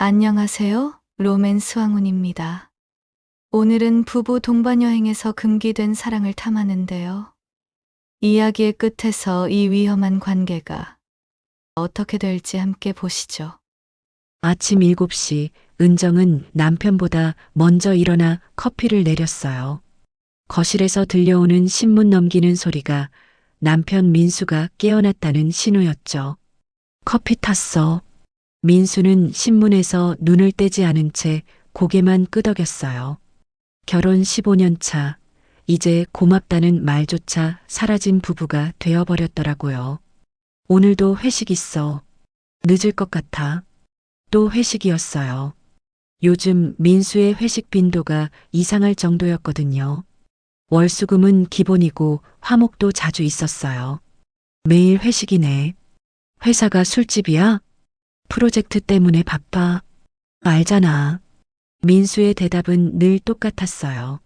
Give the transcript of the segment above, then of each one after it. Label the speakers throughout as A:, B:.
A: 안녕하세요. 로맨스 황혼입니다. 오늘은 부부 동반여행에서 금기된 사랑을 탐하는데요. 이야기의 끝에서 이 위험한 관계가 어떻게 될지 함께 보시죠.
B: 아침 7시 은정은 남편보다 먼저 일어나 커피를 내렸어요. 거실에서 들려오는 신문 넘기는 소리가 남편 민수가 깨어났다는 신호였죠. 커피 탔어. 민수는 신문에서 눈을 떼지 않은 채 고개만 끄덕였어요. 결혼 15년 차, 이제 고맙다는 말조차 사라진 부부가 되어버렸더라고요. 오늘도 회식 있어. 늦을 것 같아. 또 회식이었어요. 요즘 민수의 회식 빈도가 이상할 정도였거든요. 월수금은 기본이고 화목도 자주 있었어요. 매일 회식이네. 회사가 술집이야? 프로젝트 때문에 바빠. 알잖아. 민수의 대답은 늘 똑같았어요.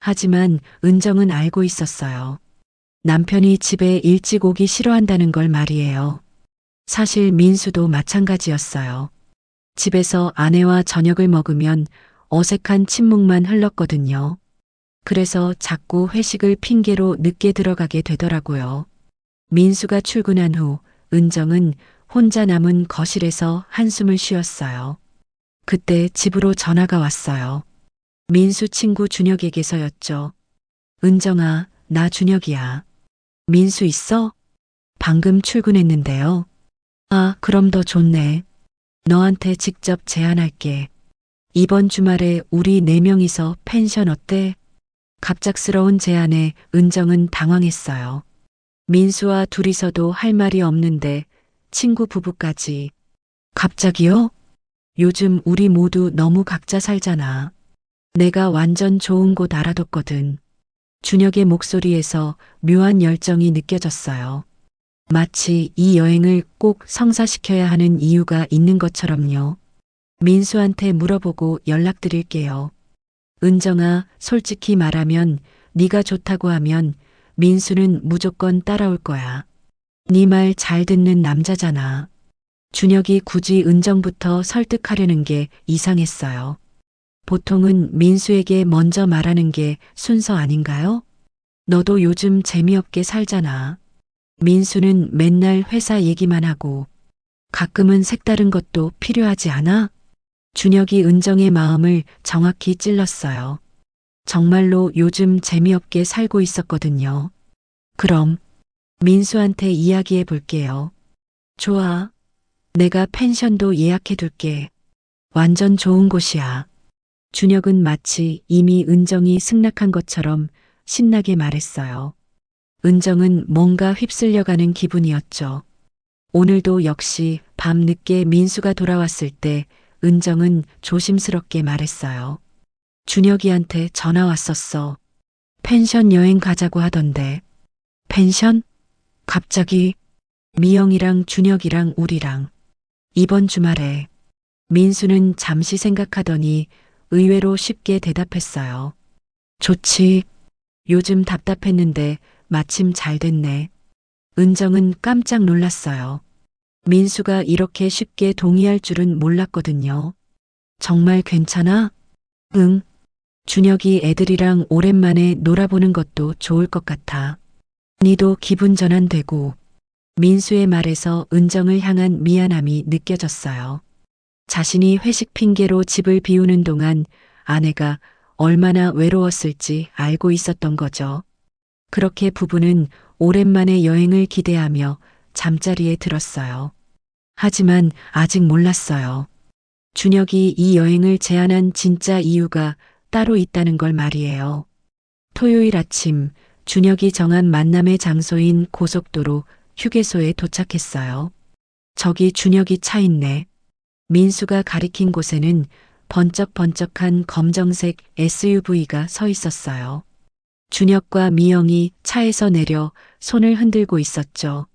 B: 하지만 은정은 알고 있었어요. 남편이 집에 일찍 오기 싫어한다는 걸 말이에요. 사실 민수도 마찬가지였어요. 집에서 아내와 저녁을 먹으면 어색한 침묵만 흘렀거든요. 그래서 자꾸 회식을 핑계로 늦게 들어가게 되더라고요. 민수가 출근한 후 은정은 혼자 남은 거실에서 한숨을 쉬었어요. 그때 집으로 전화가 왔어요. 민수 친구 준혁에게서였죠. 은정아, 나 준혁이야. 민수 있어? 방금 출근했는데요. 아, 그럼 더 좋네. 너한테 직접 제안할게. 이번 주말에 우리 4명이서 펜션 어때? 갑작스러운 제안에 은정은 당황했어요. 민수와 둘이서도 할 말이 없는데 친구 부부까지. 갑자기요? 요즘 우리 모두 너무 각자 살잖아. 내가 완전 좋은 곳 알아뒀거든. 준혁의 목소리에서 묘한 열정이 느껴졌어요. 마치 이 여행을 꼭 성사시켜야 하는 이유가 있는 것처럼요. 민수한테 물어보고 연락드릴게요. 은정아, 솔직히 말하면 네가 좋다고 하면 민수는 무조건 따라올 거야. 네 말 잘 듣는 남자잖아. 준혁이 굳이 은정부터 설득하려는 게 이상했어요. 보통은 민수에게 먼저 말하는 게 순서 아닌가요? 너도 요즘 재미없게 살잖아. 민수는 맨날 회사 얘기만 하고 가끔은 색다른 것도 필요하지 않아? 준혁이 은정의 마음을 정확히 찔렀어요. 정말로 요즘 재미없게 살고 있었거든요. 그럼 민수한테 이야기해 볼게요. 좋아. 내가 펜션도 예약해 둘게. 완전 좋은 곳이야. 준혁은 마치 이미 은정이 승낙한 것처럼 신나게 말했어요. 은정은 뭔가 휩쓸려가는 기분이었죠. 오늘도 역시 밤 늦게 민수가 돌아왔을 때 은정은 조심스럽게 말했어요. 준혁이한테 전화 왔었어. 펜션 여행 가자고 하던데. 펜션? 갑자기 미영이랑 준혁이랑 우리랑 이번 주말에. 민수는 잠시 생각하더니 의외로 쉽게 대답했어요. 좋지. 요즘 답답했는데 마침 잘 됐네. 은정은 깜짝 놀랐어요. 민수가 이렇게 쉽게 동의할 줄은 몰랐거든요. 정말 괜찮아? 응. 준혁이 애들이랑 오랜만에 놀아보는 것도 좋을 것 같아. 니도 기분 전환되고. 민수의 말에서 은정을 향한 미안함이 느껴졌어요. 자신이 회식 핑계로 집을 비우는 동안 아내가 얼마나 외로웠을지 알고 있었던 거죠. 그렇게 부부는 오랜만에 여행을 기대하며 잠자리에 들었어요. 하지만 아직 몰랐어요. 준혁이 이 여행을 제안한 진짜 이유가 따로 있다는 걸 말이에요. 토요일 아침 준혁이 정한 만남의 장소인 고속도로 휴게소에 도착했어요. 저기 준혁이 차 있네. 민수가 가리킨 곳에는 번쩍번쩍한 검정색 SUV가 서 있었어요. 준혁과 미영이 차에서 내려 손을 흔들고 있었죠.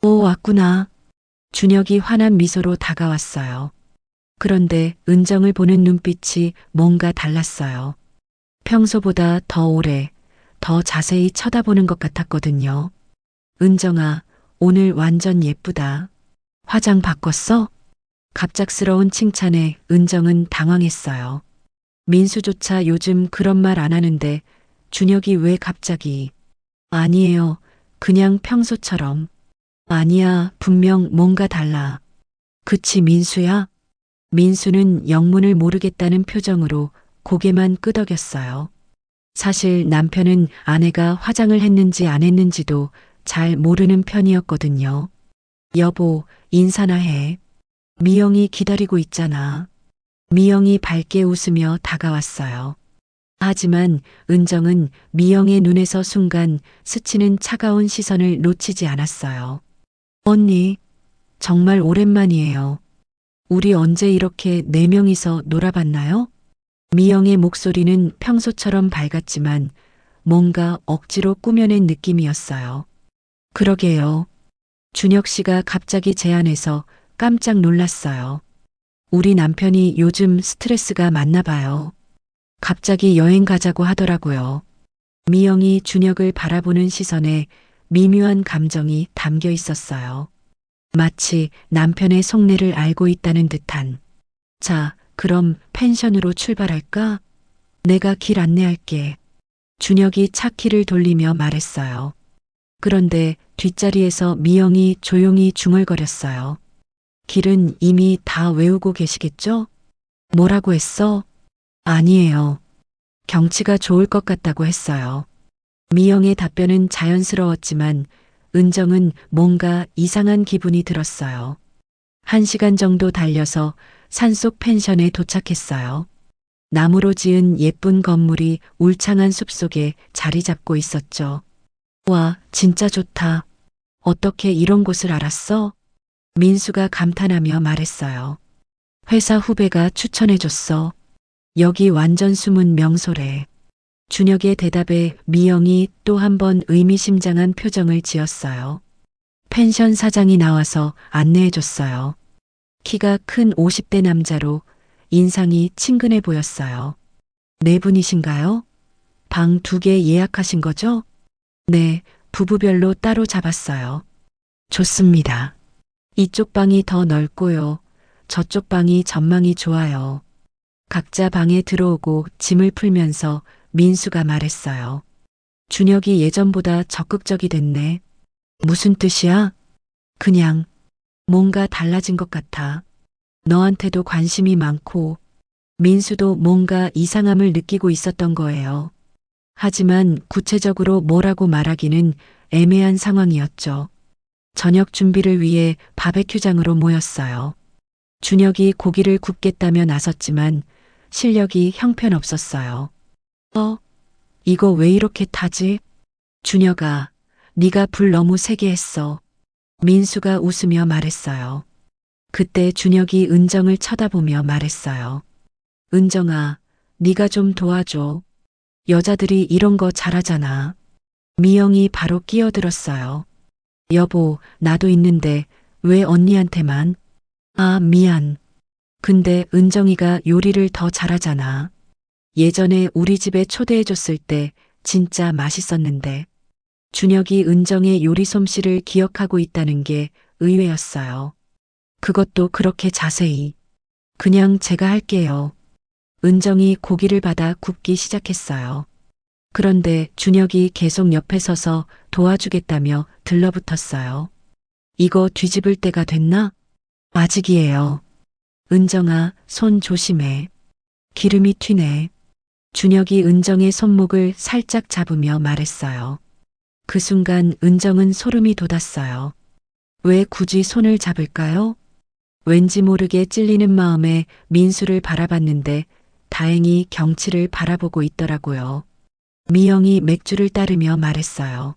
B: 오, 왔구나. 준혁이 환한 미소로 다가왔어요. 그런데 은정을 보는 눈빛이 뭔가 달랐어요. 평소보다 더 오래, 더 자세히 쳐다보는 것 같았거든요. 은정아, 오늘 완전 예쁘다. 화장 바꿨어? 갑작스러운 칭찬에 은정은 당황했어요. 민수조차 요즘 그런 말 안 하는데 준혁이 왜 갑자기? 아니에요. 그냥 평소처럼. 아니야, 분명 뭔가 달라. 그치, 민수야? 민수는 영문을 모르겠다는 표정으로 고개만 끄덕였어요. 사실 남편은 아내가 화장을 했는지 안 했는지도 잘 모르는 편이었거든요. 여보, 인사나 해. 미영이 기다리고 있잖아. 미영이 밝게 웃으며 다가왔어요. 하지만 은정은 미영의 눈에서 순간 스치는 차가운 시선을 놓치지 않았어요. 언니, 정말 오랜만이에요. 우리 언제 이렇게 네 명이서 놀아봤나요? 미영의 목소리는 평소처럼 밝았지만 뭔가 억지로 꾸며낸 느낌이었어요. 그러게요. 준혁 씨가 갑자기 제안해서 깜짝 놀랐어요. 우리 남편이 요즘 스트레스가 많나 봐요. 갑자기 여행 가자고 하더라고요. 미영이 준혁을 바라보는 시선에 미묘한 감정이 담겨 있었어요. 마치 남편의 속내를 알고 있다는 듯한. 자, 그럼 펜션으로 출발할까? 내가 길 안내할게. 준혁이 차 키를 돌리며 말했어요. 그런데 뒷자리에서 미영이 조용히 중얼거렸어요. 길은 이미 다 외우고 계시겠죠? 뭐라고 했어? 아니에요. 경치가 좋을 것 같다고 했어요. 미영의 답변은 자연스러웠지만 은정은 뭔가 이상한 기분이 들었어요. 1시간 정도 달려서 산속 펜션에 도착했어요. 나무로 지은 예쁜 건물이 울창한 숲속에 자리 잡고 있었죠. 와, 진짜 좋다. 어떻게 이런 곳을 알았어? 민수가 감탄하며 말했어요. 회사 후배가 추천해줬어. 여기 완전 숨은 명소래. 준혁의 대답에 미영이 또 한 번 의미심장한 표정을 지었어요. 펜션 사장이 나와서 안내해줬어요. 키가 큰 50대 남자로 인상이 친근해 보였어요. 네 분이신가요? 방 2개 예약하신 거죠? 네, 부부별로 따로 잡았어요. 좋습니다. 이쪽 방이 더 넓고요. 저쪽 방이 전망이 좋아요. 각자 방에 들어오고 짐을 풀면서 민수가 말했어요. 준혁이 예전보다 적극적이 됐네. 무슨 뜻이야? 그냥 뭔가 달라진 것 같아. 너한테도 관심이 많고 민수도 뭔가 이상함을 느끼고 있었던 거예요. 하지만 구체적으로 뭐라고 말하기는 애매한 상황이었죠. 저녁 준비를 위해 바베큐장으로 모였어요. 준혁이 고기를 굽겠다며 나섰지만 실력이 형편없었어요. 이거 왜 이렇게 타지? 준혁아, 네가 불 너무 세게 했어. 민수가 웃으며 말했어요. 그때 준혁이 은정을 쳐다보며 말했어요. 은정아, 네가 좀 도와줘. 여자들이 이런 거 잘하잖아. 미영이 바로 끼어들었어요. 여보, 나도 있는데 왜 언니한테만? 아, 미안. 근데 은정이가 요리를 더 잘하잖아. 예전에 우리 집에 초대해줬을 때 진짜 맛있었는데. 준혁이 은정의 요리 솜씨를 기억하고 있다는 게 의외였어요. 그것도 그렇게 자세히. 그냥 제가 할게요. 은정이 고기를 받아 굽기 시작했어요. 그런데 준혁이 계속 옆에 서서 도와주겠다며 들러붙었어요. 이거 뒤집을 때가 됐나? 아직이에요. 은정아, 손 조심해. 기름이 튀네. 준혁이 은정의 손목을 살짝 잡으며 말했어요. 그 순간 은정은 소름이 돋았어요. 왜 굳이 손을 잡을까요? 왠지 모르게 찔리는 마음에 민수를 바라봤는데 다행히 경치를 바라보고 있더라고요. 미영이 맥주를 따르며 말했어요.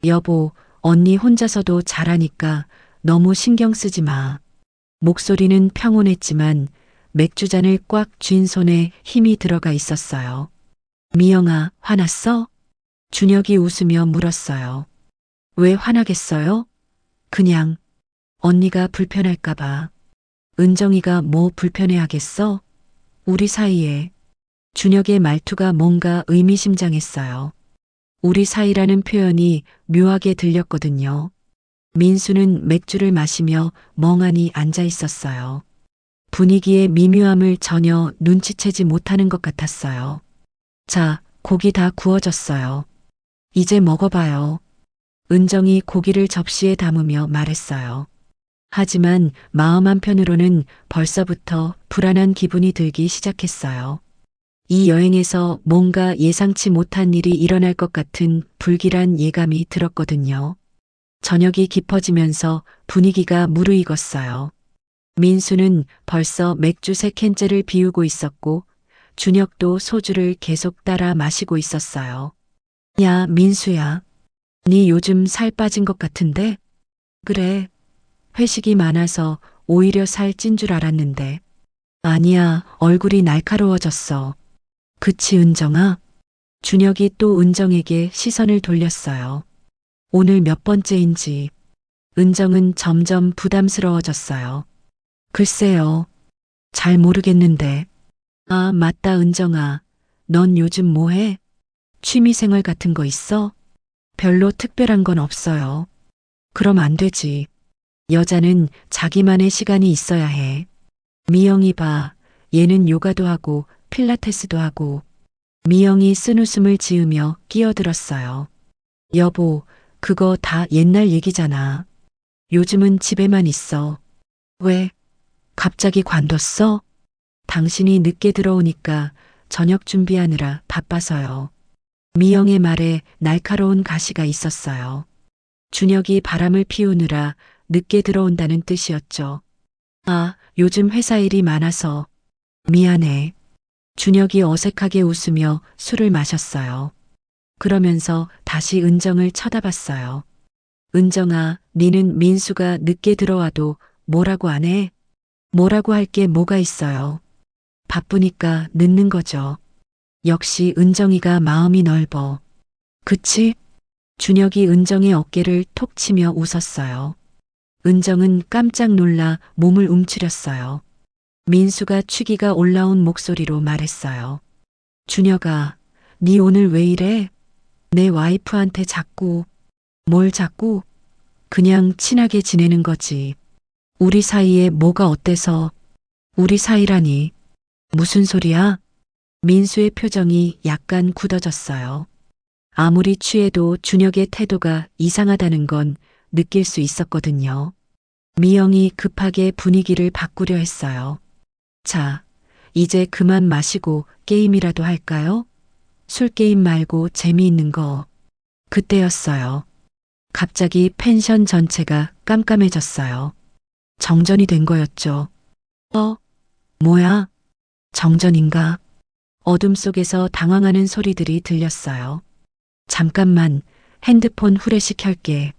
B: 여보, 언니 혼자서도 잘하니까 너무 신경 쓰지 마. 목소리는 평온했지만 맥주잔을 꽉 쥔 손에 힘이 들어가 있었어요. 미영아, 화났어? 준혁이 웃으며 물었어요. 왜 화나겠어요? 그냥 언니가 불편할까봐. 은정이가 뭐 불편해하겠어? 우리 사이에. 준혁의 말투가 뭔가 의미심장했어요. 우리 사이라는 표현이 묘하게 들렸거든요. 민수는 맥주를 마시며 멍하니 앉아 있었어요. 분위기의 미묘함을 전혀 눈치채지 못하는 것 같았어요. 자, 고기 다 구워졌어요. 이제 먹어봐요. 은정이 고기를 접시에 담으며 말했어요. 하지만 마음 한편으로는 벌써부터 불안한 기분이 들기 시작했어요. 이 여행에서 뭔가 예상치 못한 일이 일어날 것 같은 불길한 예감이 들었거든요. 저녁이 깊어지면서 분위기가 무르익었어요. 민수는 벌써 맥주 3캔째를 비우고 있었고 준혁도 소주를 계속 따라 마시고 있었어요. 야, 민수야. 네 요즘 살 빠진 것 같은데? 그래. 회식이 많아서 오히려 살 찐 줄 알았는데. 아니야, 얼굴이 날카로워졌어. 그치, 은정아? 준혁이 또 은정에게 시선을 돌렸어요. 오늘 몇 번째인지. 은정은 점점 부담스러워졌어요. 글쎄요. 잘 모르겠는데. 아, 맞다, 은정아. 넌 요즘 뭐 해? 취미생활 같은 거 있어? 별로 특별한 건 없어요. 그럼 안 되지. 여자는 자기만의 시간이 있어야 해. 미영이 봐. 얘는 요가도 하고 필라테스도 하고. 미영이 쓴웃음을 지으며 끼어들었어요. 여보, 그거 다 옛날 얘기잖아. 요즘은 집에만 있어. 왜? 갑자기 관뒀어? 당신이 늦게 들어오니까 저녁 준비하느라 바빠서요. 미영의 말에 날카로운 가시가 있었어요. 준혁이 바람을 피우느라 늦게 들어온다는 뜻이었죠. 아, 요즘 회사 일이 많아서. 미안해. 준혁이 어색하게 웃으며 술을 마셨어요. 그러면서 다시 은정을 쳐다봤어요. 은정아, 니는 민수가 늦게 들어와도 뭐라고 안 해? 뭐라고 할 게 뭐가 있어요. 바쁘니까 늦는 거죠. 역시 은정이가 마음이 넓어. 그치? 준혁이 은정의 어깨를 톡 치며 웃었어요. 은정은 깜짝 놀라 몸을 움츠렸어요. 민수가 취기가 올라온 목소리로 말했어요. 준혁아, 니 오늘 왜 이래? 내 와이프한테 자꾸. 뭘 자꾸? 그냥 친하게 지내는 거지. 우리 사이에 뭐가 어때서? 우리 사이라니. 무슨 소리야? 민수의 표정이 약간 굳어졌어요. 아무리 취해도 준혁의 태도가 이상하다는 건 느낄 수 있었거든요. 미영이 급하게 분위기를 바꾸려 했어요. 자, 이제 그만 마시고 게임이라도 할까요? 술 게임 말고 재미있는 거. 그때였어요. 갑자기 펜션 전체가 깜깜해졌어요. 정전이 된 거였죠. 뭐야? 정전인가? 어둠 속에서 당황하는 소리들이 들렸어요. 잠깐만, 핸드폰 후레쉬 켤게.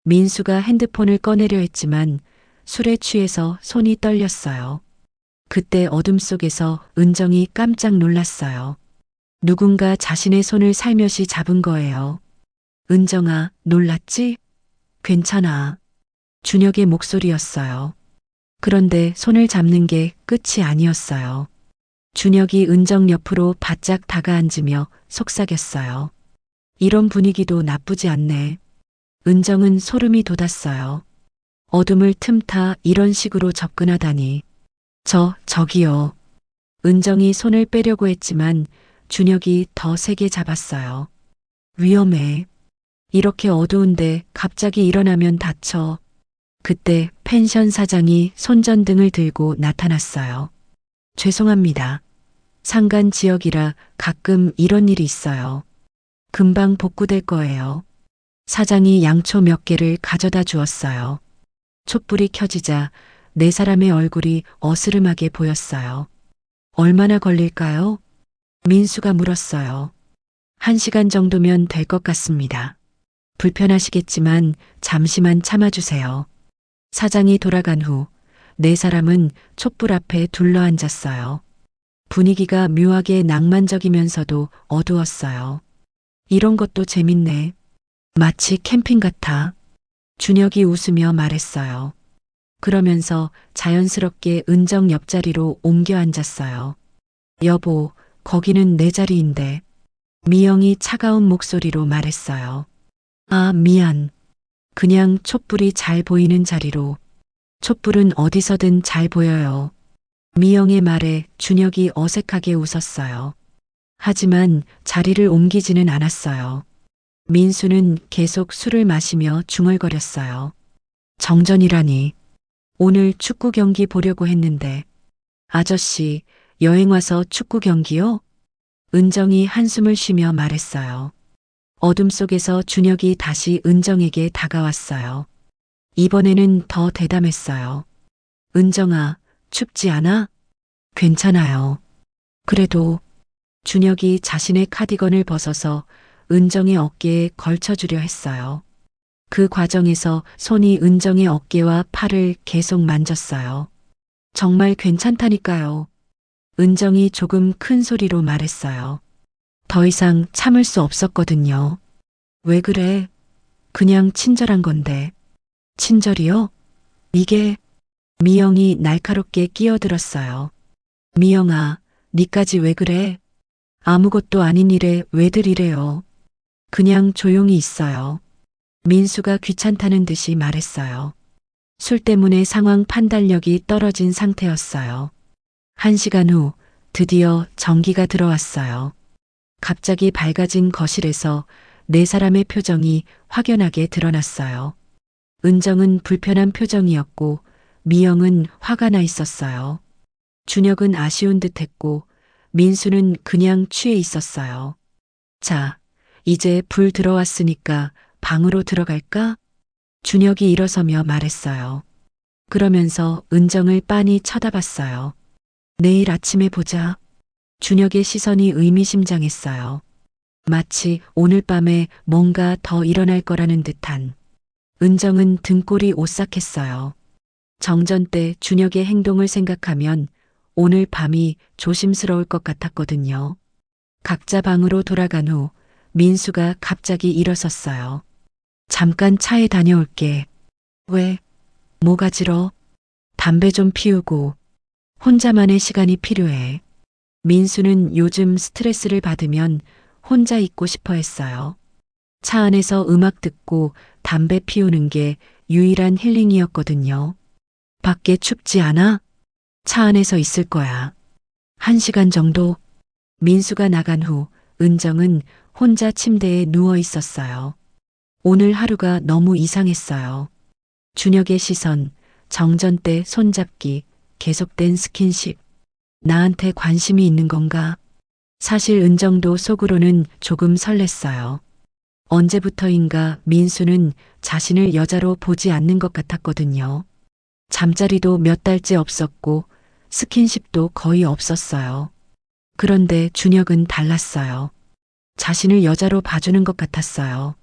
B: 민수가 핸드폰을 꺼내려 했지만 술에 취해서 손이 떨렸어요. 그때 어둠 속에서 은정이 깜짝 놀랐어요. 누군가 자신의 손을 살며시 잡은 거예요. 은정아, 놀랐지? 괜찮아. 준혁의 목소리였어요. 그런데 손을 잡는 게 끝이 아니었어요. 준혁이 은정 옆으로 바짝 다가앉으며 속삭였어요. 이런 분위기도 나쁘지 않네. 은정은 소름이 돋았어요. 어둠을 틈타 이런 식으로 접근하다니. 저기요. 은정이 손을 빼려고 했지만 준혁이 더 세게 잡았어요. 위험해. 이렇게 어두운데 갑자기 일어나면 다쳐. 그때 펜션 사장이 손전등을 들고 나타났어요. 죄송합니다. 상간 지역이라 가끔 이런 일이 있어요. 금방 복구될 거예요. 사장이 양초 몇 개를 가져다 주었어요. 촛불이 켜지자 4사람의 얼굴이 어스름하게 보였어요. 얼마나 걸릴까요? 민수가 물었어요. 1시간 정도면 될 것 같습니다. 불편하시겠지만 잠시만 참아주세요. 사장이 돌아간 후 4사람은 촛불 앞에 둘러앉았어요. 분위기가 묘하게 낭만적이면서도 어두웠어요. 이런 것도 재밌네. 마치 캠핑 같아. 준혁이 웃으며 말했어요. 그러면서 자연스럽게 은정 옆자리로 옮겨 앉았어요. 여보, 거기는 내 자리인데. 미영이 차가운 목소리로 말했어요. 아, 미안. 그냥 촛불이 잘 보이는 자리로. 촛불은 어디서든 잘 보여요. 미영의 말에 준혁이 어색하게 웃었어요. 하지만 자리를 옮기지는 않았어요. 민수는 계속 술을 마시며 중얼거렸어요. 정전이라니. 오늘 축구 경기 보려고 했는데. 아저씨, 여행 와서 축구 경기요? 은정이 한숨을 쉬며 말했어요. 어둠 속에서 준혁이 다시 은정에게 다가왔어요. 이번에는 더 대담했어요. 은정아, 춥지 않아? 괜찮아요. 그래도 준혁이 자신의 카디건을 벗어서 은정의 어깨에 걸쳐주려 했어요. 그 과정에서 손이 은정의 어깨와 팔을 계속 만졌어요. 정말 괜찮다니까요. 은정이 조금 큰 소리로 말했어요. 더 이상 참을 수 없었거든요. 왜 그래? 그냥 친절한 건데. 친절이요? 이게 미영이 날카롭게 끼어들었어요. 미영아, 니까지 왜 그래? 아무것도 아닌 일에 왜들 이래요? 그냥 조용히 있어요. 민수가 귀찮다는 듯이 말했어요. 술 때문에 상황 판단력이 떨어진 상태였어요. 1시간 후 드디어 전기가 들어왔어요. 갑자기 밝아진 거실에서 네 사람의 표정이 확연하게 드러났어요. 은정은 불편한 표정이었고 미영은 화가 나 있었어요. 준혁은 아쉬운 듯했고 민수는 그냥 취해 있었어요. 자, 이제 불 들어왔으니까 방으로 들어갈까? 준혁이 일어서며 말했어요. 그러면서 은정을 빤히 쳐다봤어요. 내일 아침에 보자. 준혁의 시선이 의미심장했어요. 마치 오늘 밤에 뭔가 더 일어날 거라는 듯한. 은정은 등골이 오싹했어요. 정전 때 준혁의 행동을 생각하면 오늘 밤이 조심스러울 것 같았거든요. 각자 방으로 돌아간 후 민수가 갑자기 일어섰어요. 잠깐 차에 다녀올게. 왜? 뭐가 지러? 담배 좀 피우고 혼자만의 시간이 필요해. 민수는 요즘 스트레스를 받으면 혼자 있고 싶어 했어요. 차 안에서 음악 듣고 담배 피우는 게 유일한 힐링이었거든요. 밖에 춥지 않아? 차 안에서 있을 거야. 1시간 정도? 민수가 나간 후 은정은 혼자 침대에 누워 있었어요. 오늘 하루가 너무 이상했어요. 준혁의 시선, 정전 때 손잡기, 계속된 스킨십. 나한테 관심이 있는 건가? 사실 은정도 속으로는 조금 설렜어요. 언제부터인가 민수는 자신을 여자로 보지 않는 것 같았거든요. 잠자리도 몇 달째 없었고 스킨십도 거의 없었어요. 그런데 준혁은 달랐어요. 자신을 여자로 봐주는 것 같았어요.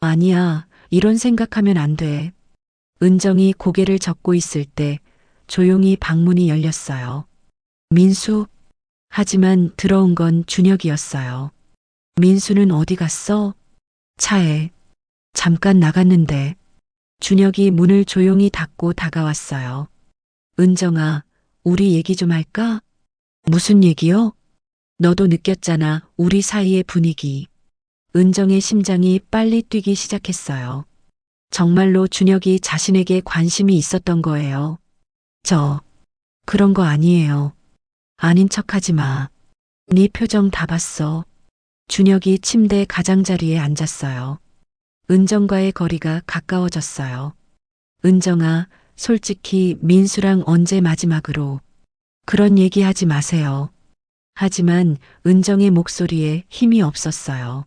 B: 아니야, 이런 생각하면 안 돼. 은정이 고개를 젓고 있을 때 조용히 방문이 열렸어요. 민수? 하지만 들어온 건 준혁이었어요. 민수는 어디 갔어? 차에. 잠깐 나갔는데. 준혁이 문을 조용히 닫고 다가왔어요. 은정아, 우리 얘기 좀 할까? 무슨 얘기요? 너도 느꼈잖아, 우리 사이의 분위기. 은정의 심장이 빨리 뛰기 시작했어요. 정말로 준혁이 자신에게 관심이 있었던 거예요. 그런 거 아니에요. 아닌 척하지 마. 네 표정 다 봤어. 준혁이 침대 가장자리에 앉았어요. 은정과의 거리가 가까워졌어요. 은정아, 솔직히 민수랑 언제 마지막으로. 그런 얘기 하지 마세요. 하지만 은정의 목소리에 힘이 없었어요.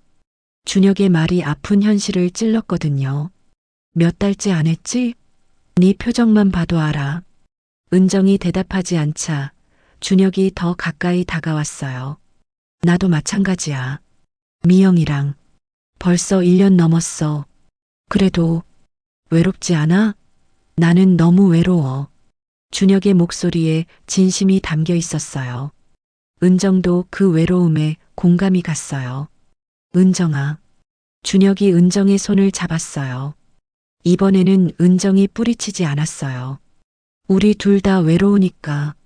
B: 준혁의 말이 아픈 현실을 찔렀거든요. 몇 달째 안 했지? 네 표정만 봐도 알아. 은정이 대답하지 않자 준혁이 더 가까이 다가왔어요. 나도 마찬가지야. 미영이랑 벌써 1년 넘었어. 그래도 외롭지 않아? 나는 너무 외로워. 준혁의 목소리에 진심이 담겨 있었어요. 은정도 그 외로움에 공감이 갔어요. 은정아. 준혁이 은정의 손을 잡았어요. 이번에는 은정이 뿌리치지 않았어요. 우리 둘 다 외로우니까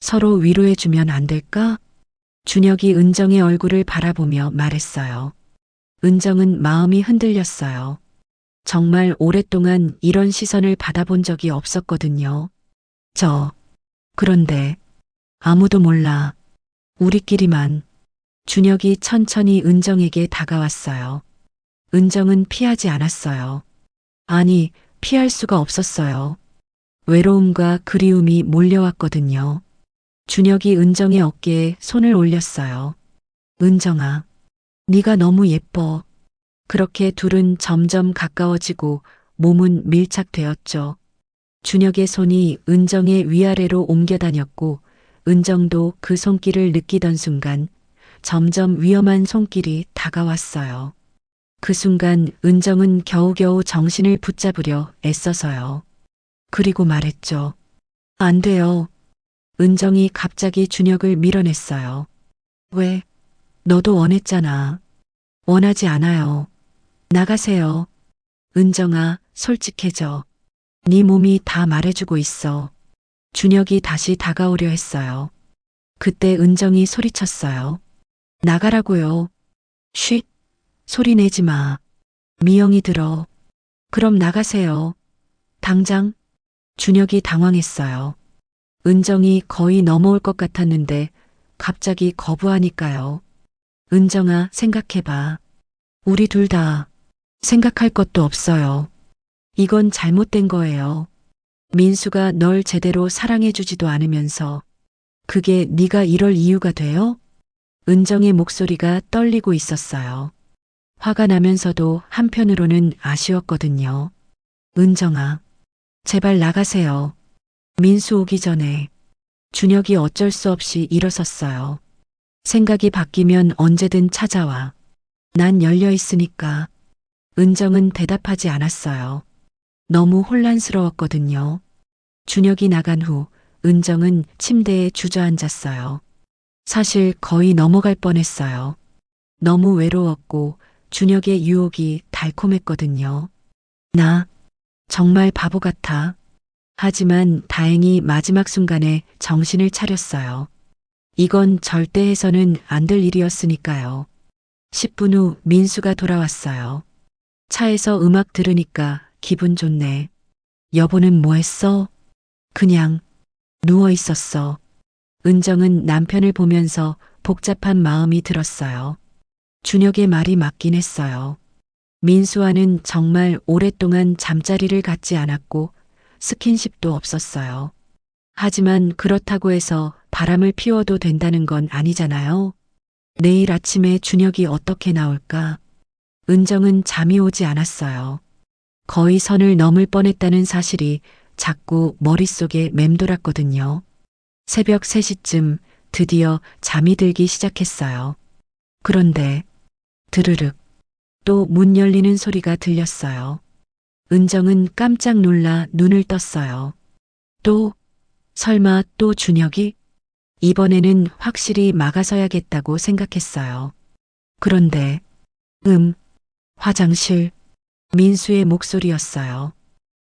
B: 서로 위로해주면 안 될까? 준혁이 은정의 얼굴을 바라보며 말했어요. 은정은 마음이 흔들렸어요. 정말 오랫동안 이런 시선을 받아본 적이 없었거든요. 그런데 아무도 몰라. 우리끼리만. 준혁이 천천히 은정에게 다가왔어요. 은정은 피하지 않았어요. 아니, 피할 수가 없었어요. 외로움과 그리움이 몰려왔거든요. 준혁이 은정의 어깨에 손을 올렸어요. 은정아, 네가 너무 예뻐. 그렇게 둘은 점점 가까워지고 몸은 밀착되었죠. 준혁의 손이 은정의 위아래로 옮겨 다녔고 은정도 그 손길을 느끼던 순간 점점 위험한 손길이 다가왔어요. 그 순간 은정은 겨우겨우 정신을 붙잡으려 애써서요. 그리고 말했죠. 안 돼요. 은정이 갑자기 준혁을 밀어냈어요. 왜? 너도 원했잖아. 원하지 않아요. 나가세요. 은정아, 솔직해져. 네 몸이 다 말해주고 있어. 준혁이 다시 다가오려 했어요. 그때 은정이 소리쳤어요. 나가라고요. 쉿. 소리 내지 마. 미영이 들어. 그럼 나가세요. 당장. 준혁이 당황했어요. 은정이 거의 넘어올 것 같았는데 갑자기 거부하니까요. 은정아, 생각해봐. 우리 둘 다 생각할 것도 없어요. 이건 잘못된 거예요. 민수가 널 제대로 사랑해주지도 않으면서 그게 네가 이럴 이유가 돼요? 은정의 목소리가 떨리고 있었어요. 화가 나면서도 한편으로는 아쉬웠거든요. 은정아, 제발 나가세요. 민수 오기 전에. 준혁이 어쩔 수 없이 일어섰어요. 생각이 바뀌면 언제든 찾아와. 난 열려 있으니까. 은정은 대답하지 않았어요. 너무 혼란스러웠거든요. 준혁이 나간 후 은정은 침대에 주저앉았어요. 사실 거의 넘어갈 뻔했어요. 너무 외로웠고 준혁의 유혹이 달콤했거든요. 나 정말 바보 같아. 하지만 다행히 마지막 순간에 정신을 차렸어요. 이건 절대 해서는 안 될 일이었으니까요. 10분 후 민수가 돌아왔어요. 차에서 음악 들으니까 기분 좋네. 여보는 뭐 했어? 그냥 누워 있었어. 은정은 남편을 보면서 복잡한 마음이 들었어요. 준혁의 말이 맞긴 했어요. 민수와는 정말 오랫동안 잠자리를 갖지 않았고 스킨십도 없었어요. 하지만 그렇다고 해서 바람을 피워도 된다는 건 아니잖아요. 내일 아침에 준혁이 어떻게 나올까? 은정은 잠이 오지 않았어요. 거의 선을 넘을 뻔했다는 사실이 자꾸 머릿속에 맴돌았거든요. 새벽 3시쯤 드디어 잠이 들기 시작했어요. 그런데 드르륵 또 문 열리는 소리가 들렸어요. 은정은 깜짝 놀라 눈을 떴어요. 설마 또 준혁이? 이번에는 확실히 막아서야겠다고 생각했어요. 그런데 화장실. 민수의 목소리였어요.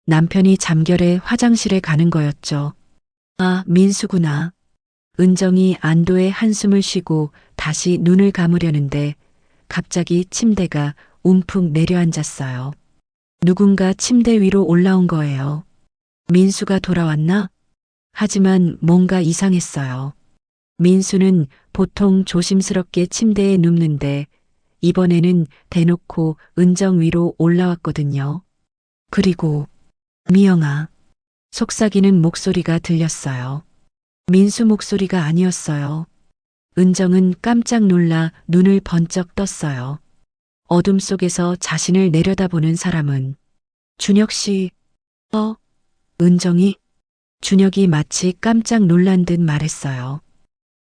B: 남편이 잠결에 화장실에 가는 거였죠. 아, 민수구나. 은정이 안도의 한숨을 쉬고 다시 눈을 감으려는데 갑자기 침대가 움푹 내려앉았어요. 누군가 침대 위로 올라온 거예요. 민수가 돌아왔나? 하지만 뭔가 이상했어요. 민수는 보통 조심스럽게 침대에 눕는데 이번에는 대놓고 은정 위로 올라왔거든요. 그리고 미영아. 속삭이는 목소리가 들렸어요. 민수 목소리가 아니었어요. 은정은 깜짝 놀라 눈을 번쩍 떴어요. 어둠 속에서 자신을 내려다보는 사람은 준혁 씨. 은정이? 준혁이 마치 깜짝 놀란 듯 말했어요.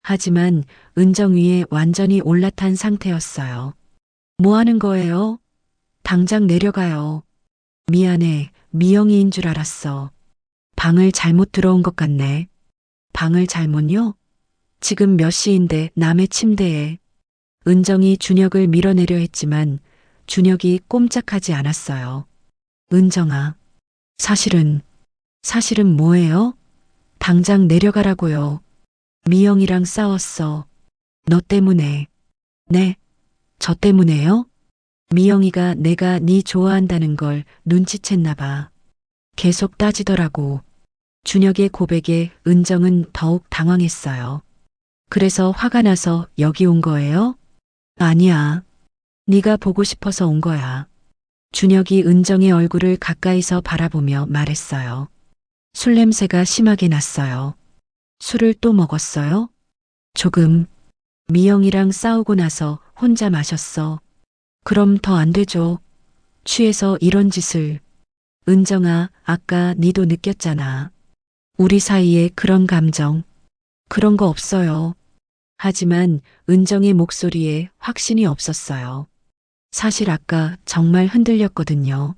B: 하지만 은정 위에 완전히 올라탄 상태였어요. 뭐 하는 거예요? 당장 내려가요. 미안해, 미영이인 줄 알았어. 방을 잘못 들어온 것 같네. 방을 잘못요? 지금 몇 시인데 남의 침대에. 은정이 준혁을 밀어내려 했지만 준혁이 꼼짝하지 않았어요. 은정아, 사실은 뭐예요? 당장 내려가라고요. 미영이랑 싸웠어. 너 때문에. 네, 저 때문에요? 미영이가 내가 네 좋아한다는 걸 눈치챘나 봐. 계속 따지더라고. 준혁의 고백에 은정은 더욱 당황했어요. 그래서 화가 나서 여기 온 거예요? 아니야. 네가 보고 싶어서 온 거야. 준혁이 은정의 얼굴을 가까이서 바라보며 말했어요. 술 냄새가 심하게 났어요. 술을 또 먹었어요? 조금. 미영이랑 싸우고 나서 혼자 마셨어. 그럼 더 안 되죠. 취해서 이런 짓을. 은정아, 아까 니도 느꼈잖아. 우리 사이에 그런 감정. 그런 거 없어요. 하지만 은정의 목소리에 확신이 없었어요. 사실 아까 정말 흔들렸거든요.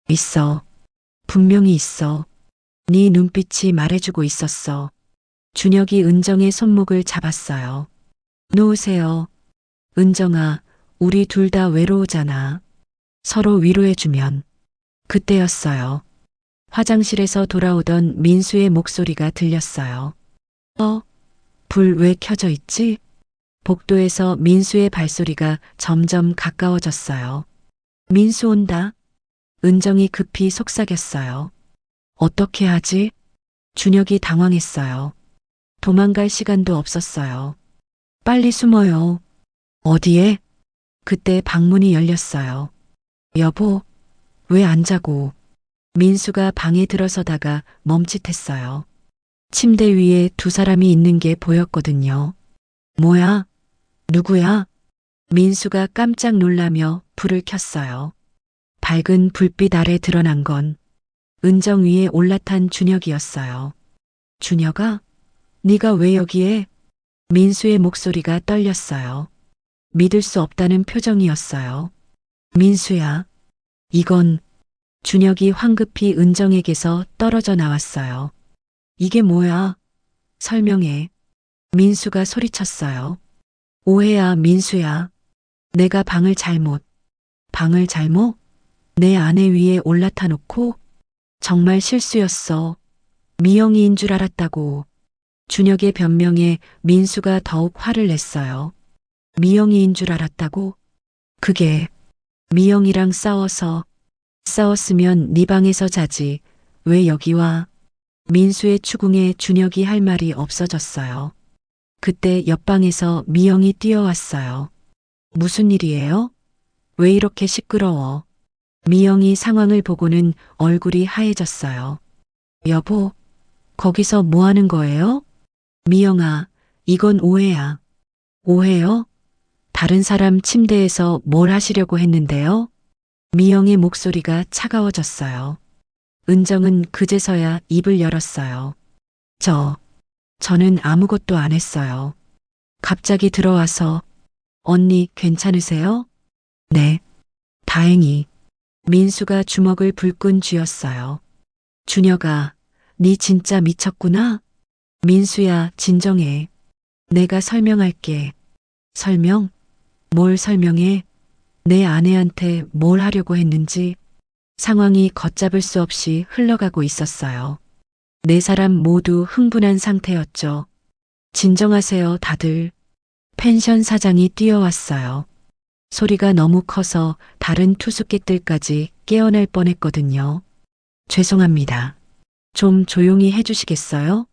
B: 있어. 분명히 있어. 네 눈빛이 말해주고 있었어. 준혁이 은정의 손목을 잡았어요. 놓으세요. 은정아, 우리 둘 다 외로우잖아. 서로 위로해주면. 그때였어요. 화장실에서 돌아오던 민수의 목소리가 들렸어요. 불 왜 켜져 있지? 복도에서 민수의 발소리가 점점 가까워졌어요. 민수 온다. 은정이 급히 속삭였어요. 어떻게 하지? 준혁이 당황했어요. 도망갈 시간도 없었어요. 빨리 숨어요. 어디에? 그때 방문이 열렸어요. 여보, 왜 안 자고? 민수가 방에 들어서다가 멈칫했어요. 침대 위에 두 사람이 있는 게 보였거든요. 뭐야? 누구야? 민수가 깜짝 놀라며 불을 켰어요. 밝은 불빛 아래 드러난 건 은정 위에 올라탄 준혁이었어요. 준혁아? 네가 왜 여기에? 민수의 목소리가 떨렸어요. 믿을 수 없다는 표정이었어요. 민수야, 이건 준혁이 황급히 은정에게서 떨어져 나왔어요. 이게 뭐야? 설명해. 민수가 소리쳤어요. 오해야, 민수야. 내가 방을 잘못. 내 아내 위에 올라타 놓고? 정말 실수였어. 미영이인 줄 알았다고. 준혁의 변명에 민수가 더욱 화를 냈어요. 미영이인 줄 알았다고? 그게 미영이랑 싸웠으면 네 방에서 자지. 왜 여기 와? 민수의 추궁에 준혁이 할 말이 없어졌어요. 그때 옆방에서 미영이 뛰어왔어요. 무슨 일이에요? 왜 이렇게 시끄러워? 미영이 상황을 보고는 얼굴이 하얘졌어요. 여보, 거기서 뭐 하는 거예요? 미영아, 이건 오해야. 오해요? 다른 사람 침대에서 뭘 하시려고 했는데요? 미영의 목소리가 차가워졌어요. 은정은 그제서야 입을 열었어요. 저는 아무것도 안 했어요. 갑자기 들어와서, 언니 괜찮으세요? 네, 다행히. 민수가 주먹을 불끈 쥐었어요. 준혁아, 네 진짜 미쳤구나? 민수야, 진정해. 내가 설명할게. 설명? 뭘 설명해? 내 아내한테 뭘 하려고 했는지. 상황이 걷잡을 수 없이 흘러가고 있었어요. 네 사람 모두 흥분한 상태였죠. 진정하세요, 다들. 펜션 사장이 뛰어왔어요. 소리가 너무 커서 다른 투숙객들까지 깨어날 뻔했거든요. 죄송합니다. 좀 조용히 해주시겠어요?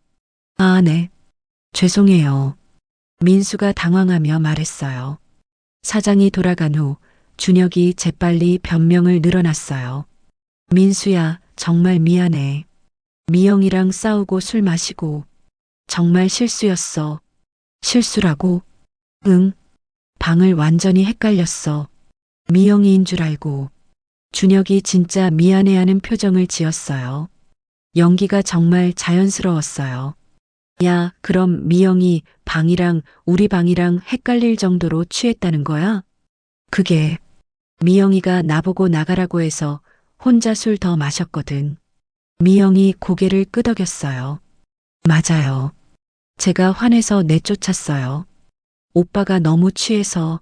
B: 아, 네. 죄송해요. 민수가 당황하며 말했어요. 사장이 돌아간 후 준혁이 재빨리 변명을 늘어놨어요. 민수야, 정말 미안해. 미영이랑 싸우고 술 마시고. 정말 실수였어. 실수라고? 응. 방을 완전히 헷갈렸어. 미영이인 줄 알고. 준혁이 진짜 미안해하는 표정을 지었어요. 연기가 정말 자연스러웠어요. 야, 그럼 미영이 방이랑 우리 방이랑 헷갈릴 정도로 취했다는 거야? 그게 미영이가 나보고 나가라고 해서 혼자 술 더 마셨거든. 미영이 고개를 끄덕였어요. 맞아요. 제가 화내서 내쫓았어요. 오빠가 너무 취해서.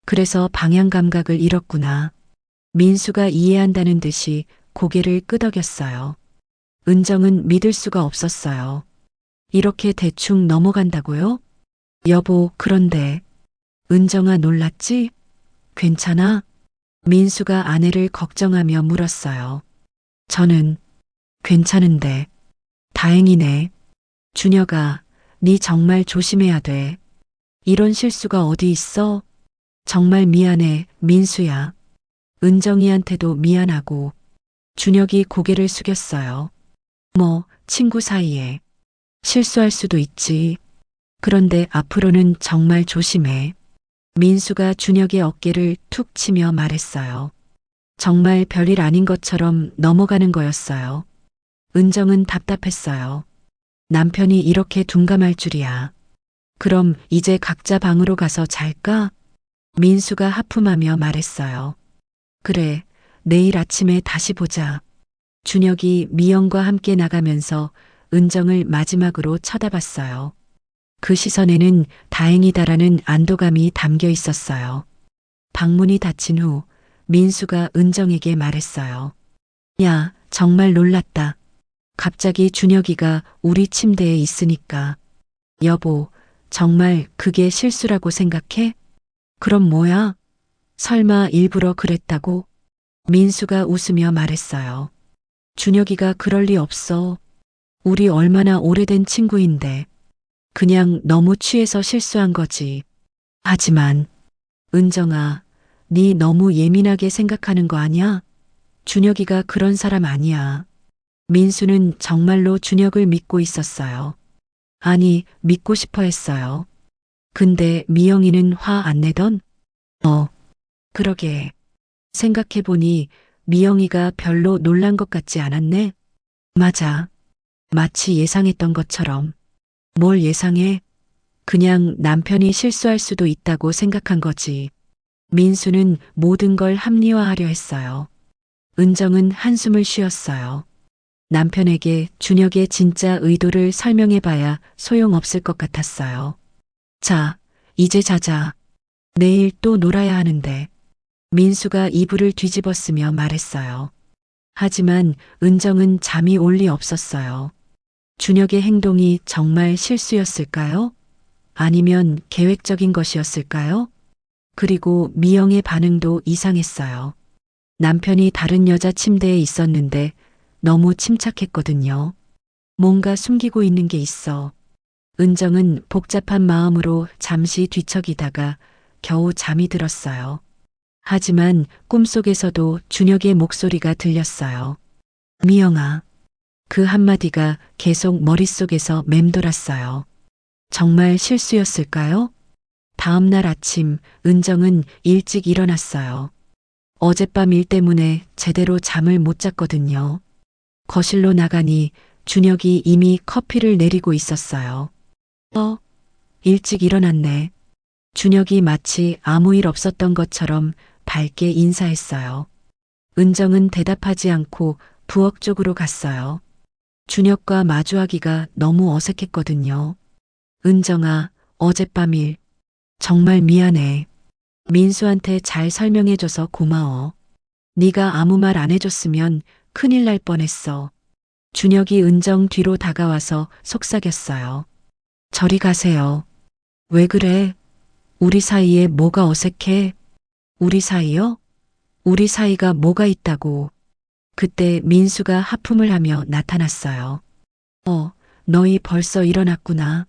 B: 그래서 방향 감각을 잃었구나. 민수가 이해한다는 듯이 고개를 끄덕였어요. 은정은 믿을 수가 없었어요. 이렇게 대충 넘어간다고요? 여보, 그런데. 은정아, 놀랐지? 괜찮아? 민수가 아내를 걱정하며 물었어요. 저는 괜찮은데. 다행이네. 준혁아, 네 정말 조심해야 돼. 이런 실수가 어디 있어? 정말 미안해, 민수야. 은정이한테도 미안하고. 준혁이 고개를 숙였어요. 뭐, 친구 사이에. 실수할 수도 있지. 그런데 앞으로는 정말 조심해. 민수가 준혁의 어깨를 툭 치며 말했어요. 정말 별일 아닌 것처럼 넘어가는 거였어요. 은정은 답답했어요. 남편이 이렇게 둔감할 줄이야. 그럼 이제 각자 방으로 가서 잘까? 민수가 하품하며 말했어요. 그래, 내일 아침에 다시 보자. 준혁이 미영과 함께 나가면서 은정을 마지막으로 쳐다봤어요. 그 시선에는 다행이다라는 안도감이 담겨 있었어요. 방문이 닫힌 후 민수가 은정에게 말했어요. 야, 정말 놀랐다. 갑자기 준혁이가 우리 침대에 있으니까. 여보, 정말 그게 실수라고 생각해? 그럼 뭐야? 설마 일부러 그랬다고? 민수가 웃으며 말했어요. 준혁이가 그럴 리 없어. 우리 얼마나 오래된 친구인데. 그냥 너무 취해서 실수한 거지. 하지만 은정아, 네 너무 예민하게 생각하는 거 아니야? 준혁이가 그런 사람 아니야. 민수는 정말로 준혁을 믿고 있었어요. 아니, 믿고 싶어 했어요. 근데 미영이는 화 안 내던? 그러게. 생각해보니 미영이가 별로 놀란 것 같지 않았네? 맞아. 마치 예상했던 것처럼. 뭘 예상해? 그냥 남편이 실수할 수도 있다고 생각한 거지. 민수는 모든 걸 합리화하려 했어요. 은정은 한숨을 쉬었어요. 남편에게 준혁의 진짜 의도를 설명해봐야 소용없을 것 같았어요. 자, 이제 자자. 내일 또 놀아야 하는데. 민수가 이불을 뒤집었으며 말했어요. 하지만 은정은 잠이 올 리 없었어요. 준혁의 행동이 정말 실수였을까요? 아니면 계획적인 것이었을까요? 그리고 미영의 반응도 이상했어요. 남편이 다른 여자 침대에 있었는데 너무 침착했거든요. 뭔가 숨기고 있는 게 있어. 은정은 복잡한 마음으로 잠시 뒤척이다가 겨우 잠이 들었어요. 하지만 꿈속에서도 준혁의 목소리가 들렸어요. 미영아. 그 한마디가 계속 머릿속에서 맴돌았어요. 정말 실수였을까요? 다음 날 아침 은정은 일찍 일어났어요. 어젯밤 일 때문에 제대로 잠을 못 잤거든요. 거실로 나가니 준혁이 이미 커피를 내리고 있었어요. 일찍 일어났네. 준혁이 마치 아무 일 없었던 것처럼 밝게 인사했어요. 은정은 대답하지 않고 부엌 쪽으로 갔어요. 준혁과 마주하기가 너무 어색했거든요. 은정아, 어젯밤 일 정말 미안해. 민수한테 잘 설명해줘서 고마워. 네가 아무 말 안 해줬으면 큰일 날 뻔했어. 준혁이 은정 뒤로 다가와서 속삭였어요. 저리 가세요. 왜 그래? 우리 사이에 뭐가 어색해? 우리 사이요? 우리 사이가 뭐가 있다고. 그때 민수가 하품을 하며 나타났어요. 너희 벌써 일어났구나.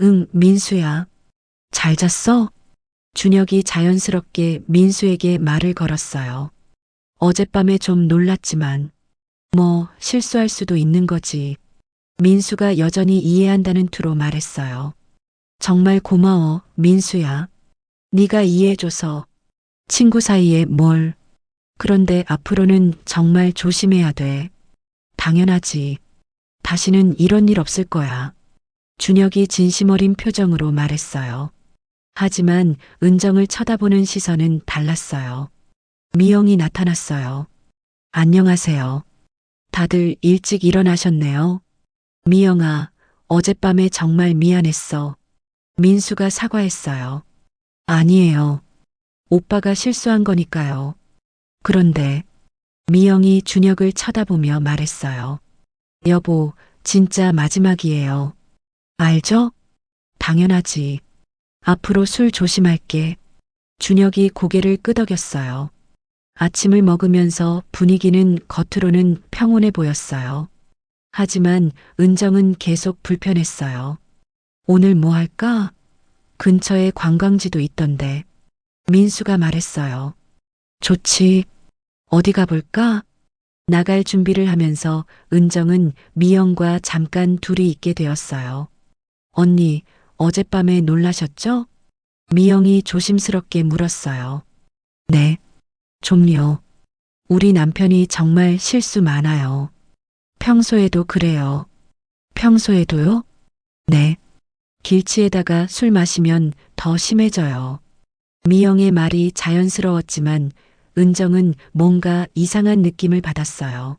B: 응, 민수야. 잘 잤어? 준혁이 자연스럽게 민수에게 말을 걸었어요. 어젯밤에 좀 놀랐지만, 실수할 수도 있는 거지. 민수가 여전히 이해한다는 투로 말했어요. 정말 고마워, 민수야. 네가 이해해줘서. 친구 사이에 뭘. 그런데 앞으로는 정말 조심해야 돼. 당연하지. 다시는 이런 일 없을 거야. 준혁이 진심 어린 표정으로 말했어요. 하지만 은정을 쳐다보는 시선은 달랐어요. 미영이 나타났어요. 안녕하세요. 다들 일찍 일어나셨네요. 미영아, 어젯밤에 정말 미안했어. 민수가 사과했어요. 아니에요. 오빠가 실수한 거니까요. 그런데 미영이 준혁을 쳐다보며 말했어요. 여보, 진짜 마지막이에요. 알죠? 당연하지. 앞으로 술 조심할게. 준혁이 고개를 끄덕였어요. 아침을 먹으면서 분위기는 겉으로는 평온해 보였어요. 하지만 은정은 계속 불편했어요. 오늘 뭐 할까? 근처에 관광지도 있던데. 민수가 말했어요. 좋지. 어디 가볼까? 나갈 준비를 하면서 은정은 미영과 잠깐 둘이 있게 되었어요. 언니, 어젯밤에 놀라셨죠? 미영이 조심스럽게 물었어요. 네, 좀요. 우리 남편이 정말 실수 많아요. 평소에도 그래요. 평소에도요? 네. 길치에다가 술 마시면 더 심해져요. 미영의 말이 자연스러웠지만 은정은 뭔가 이상한 느낌을 받았어요.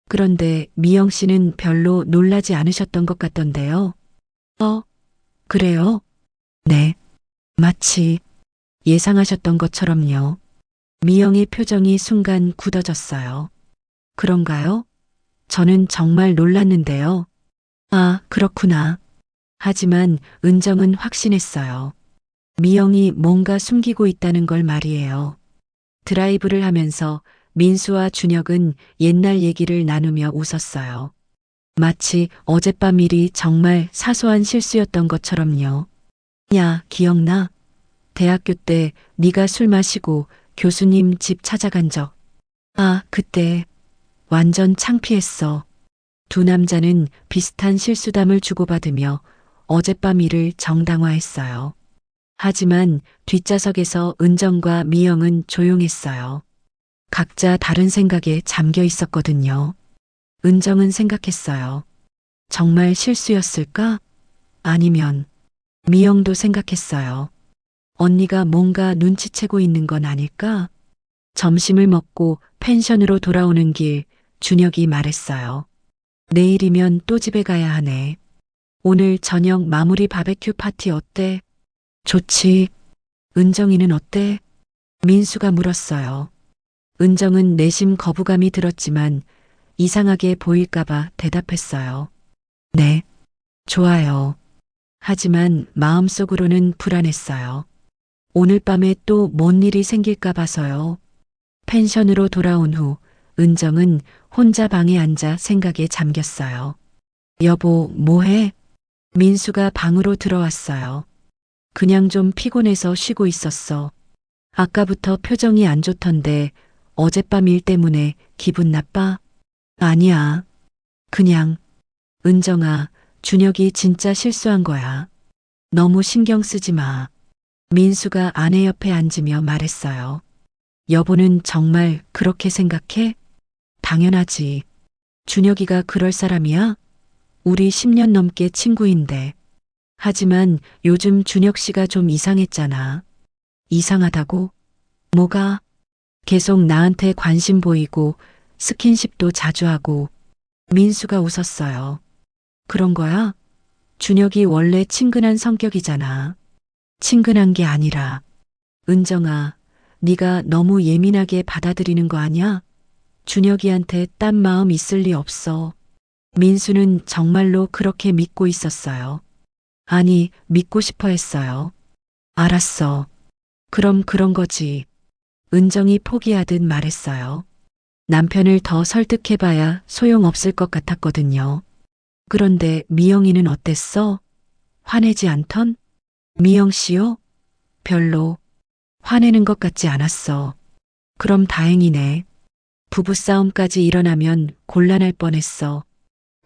B: 그런데 미영 씨는 별로 놀라지 않으셨던 것 같던데요. 그래요? 네. 마치 예상하셨던 것처럼요. 미영의 표정이 순간 굳어졌어요. 그런가요? 저는 정말 놀랐는데요. 아, 그렇구나. 하지만 은정은 확신했어요. 미영이 뭔가 숨기고 있다는 걸 말이에요. 드라이브를 하면서 민수와 준혁은 옛날 얘기를 나누며 웃었어요. 마치 어젯밤 일이 정말 사소한 실수였던 것처럼요. 야, 기억나? 대학교 때 네가 술 마시고 교수님 집 찾아간 적. 아, 그때 완전 창피했어. 두 남자는 비슷한 실수담을 주고받으며 어젯밤 일을 정당화했어요. 하지만 뒷좌석에서 은정과 미영은 조용했어요. 각자 다른 생각에 잠겨 있었거든요. 은정은 생각했어요. 정말 실수였을까? 아니면 미영도 생각했어요. 언니가 뭔가 눈치채고 있는 건 아닐까? 점심을 먹고 펜션으로 돌아오는 길 준혁이 말했어요. 내일이면 또 집에 가야 하네. 오늘 저녁 마무리 바베큐 파티 어때? 좋지. 은정이는 어때? 민수가 물었어요. 은정은 내심 거부감이 들었지만 이상하게 보일까봐 대답했어요. 네, 좋아요. 하지만 마음속으로는 불안했어요. 오늘 밤에 또 뭔 일이 생길까 봐서요. 펜션으로 돌아온 후 은정은 혼자 방에 앉아 생각에 잠겼어요. 여보, 뭐해? 민수가 방으로 들어왔어요. 그냥 좀 피곤해서 쉬고 있었어. 아까부터 표정이 안 좋던데 어젯밤 일 때문에 기분 나빠? 아니야. 그냥, 은정아, 준혁이 진짜 실수한 거야. 너무 신경 쓰지 마. 민수가 아내 옆에 앉으며 말했어요. 여보는 정말 그렇게 생각해? 당연하지. 준혁이가 그럴 사람이야? 우리 10년 넘게 친구인데. 하지만 요즘 준혁 씨가 좀 이상했잖아. 이상하다고? 뭐가? 계속 나한테 관심 보이고 스킨십도 자주 하고. 민수가 웃었어요. 그런 거야? 준혁이 원래 친근한 성격이잖아. 친근한 게 아니라. 은정아, 네가 너무 예민하게 받아들이는 거 아니야? 준혁이한테 딴 마음 있을 리 없어. 민수는 정말로 그렇게 믿고 있었어요. 아니, 믿고 싶어 했어요. 알았어. 그럼 그런 거지. 은정이 포기하듯 말했어요. 남편을 더 설득해봐야 소용없을 것 같았거든요. 그런데 미영이는 어땠어? 화내지 않던? 미영 씨요? 별로 화내는 것 같지 않았어. 그럼 다행이네. 부부싸움까지 일어나면 곤란할 뻔했어.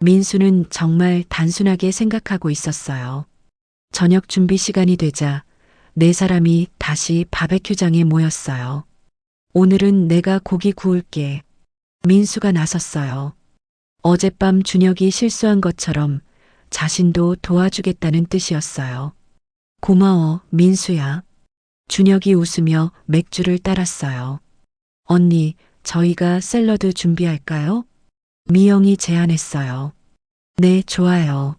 B: 민수는 정말 단순하게 생각하고 있었어요. 저녁 준비 시간이 되자 네 사람이 다시 바베큐장에 모였어요. 오늘은 내가 고기 구울게. 민수가 나섰어요. 어젯밤 준혁이 실수한 것처럼 자신도 도와주겠다는 뜻이었어요. 고마워, 민수야. 준혁이 웃으며 맥주를 따랐어요. 언니, 저희가 샐러드 준비할까요? 미영이 제안했어요. 네, 좋아요.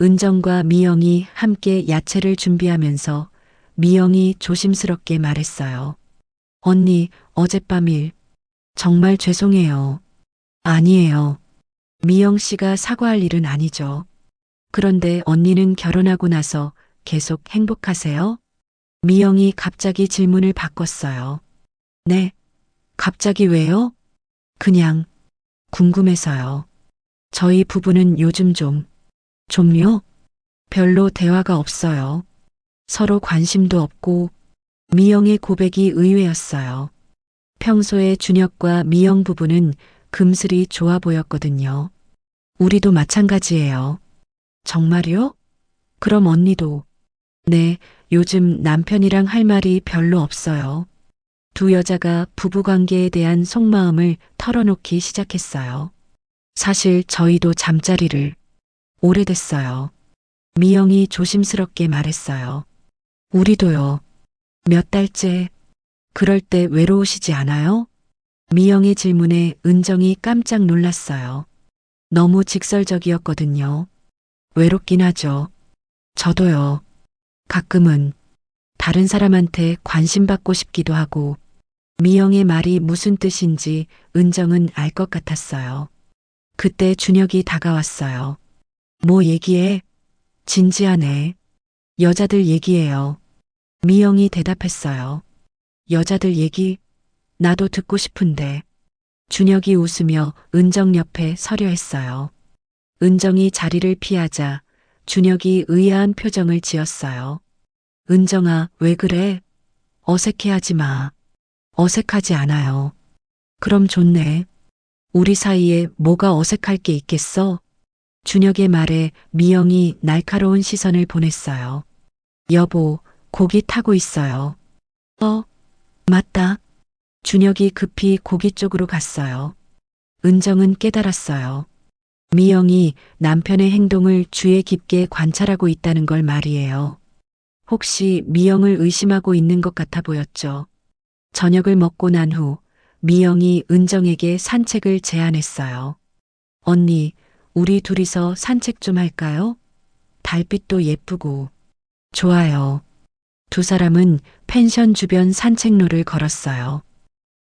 B: 은정과 미영이 함께 야채를 준비하면서 미영이 조심스럽게 말했어요. 언니, 어젯밤 일 정말 죄송해요. 아니에요. 미영 씨가 사과할 일은 아니죠. 그런데 언니는 결혼하고 나서 계속 행복하세요? 미영이 갑자기 질문을 바꿨어요. 네. 갑자기 왜요? 그냥 궁금해서요. 저희 부부는 요즘 좀요? 별로 대화가 없어요. 서로 관심도 없고 미영의 고백이 의외였어요. 평소에 준혁과 미영 부부는 금슬이 좋아 보였거든요. 우리도 마찬가지예요. 정말요? 그럼 언니도. 네, 요즘 남편이랑 할 말이 별로 없어요. 두 여자가 부부관계에 대한 속마음을 털어놓기 시작했어요. 사실 저희도 잠자리를 오래됐어요. 미영이 조심스럽게 말했어요. 우리도요. 몇 달째. 그럴 때 외로우시지 않아요? 미영의 질문에 은정이 깜짝 놀랐어요. 너무 직설적이었거든요. 외롭긴 하죠. 저도요. 가끔은 다른 사람한테 관심받고 싶기도 하고 미영의 말이 무슨 뜻인지 은정은 알 것 같았어요. 그때 준혁이 다가왔어요. 뭐 얘기해? 진지하네. 여자들 얘기예요. 미영이 대답했어요. 여자들 얘기? 나도 듣고 싶은데. 준혁이 웃으며 은정 옆에 서려 했어요. 은정이 자리를 피하자 준혁이 의아한 표정을 지었어요. 은정아, 왜 그래? 어색해하지 마. 어색하지 않아요. 그럼 좋네. 우리 사이에 뭐가 어색할 게 있겠어? 준혁의 말에 미영이 날카로운 시선을 보냈어요. 여보, 고기 타고 있어요. 맞다. 준혁이 급히 고기 쪽으로 갔어요. 은정은 깨달았어요. 미영이 남편의 행동을 주의 깊게 관찰하고 있다는 걸 말이에요. 혹시 미영을 의심하고 있는 것 같아 보였죠. 저녁을 먹고 난 후 미영이 은정에게 산책을 제안했어요. 언니, 우리 둘이서 산책 좀 할까요? 달빛도 예쁘고. 좋아요. 두 사람은 펜션 주변 산책로를 걸었어요.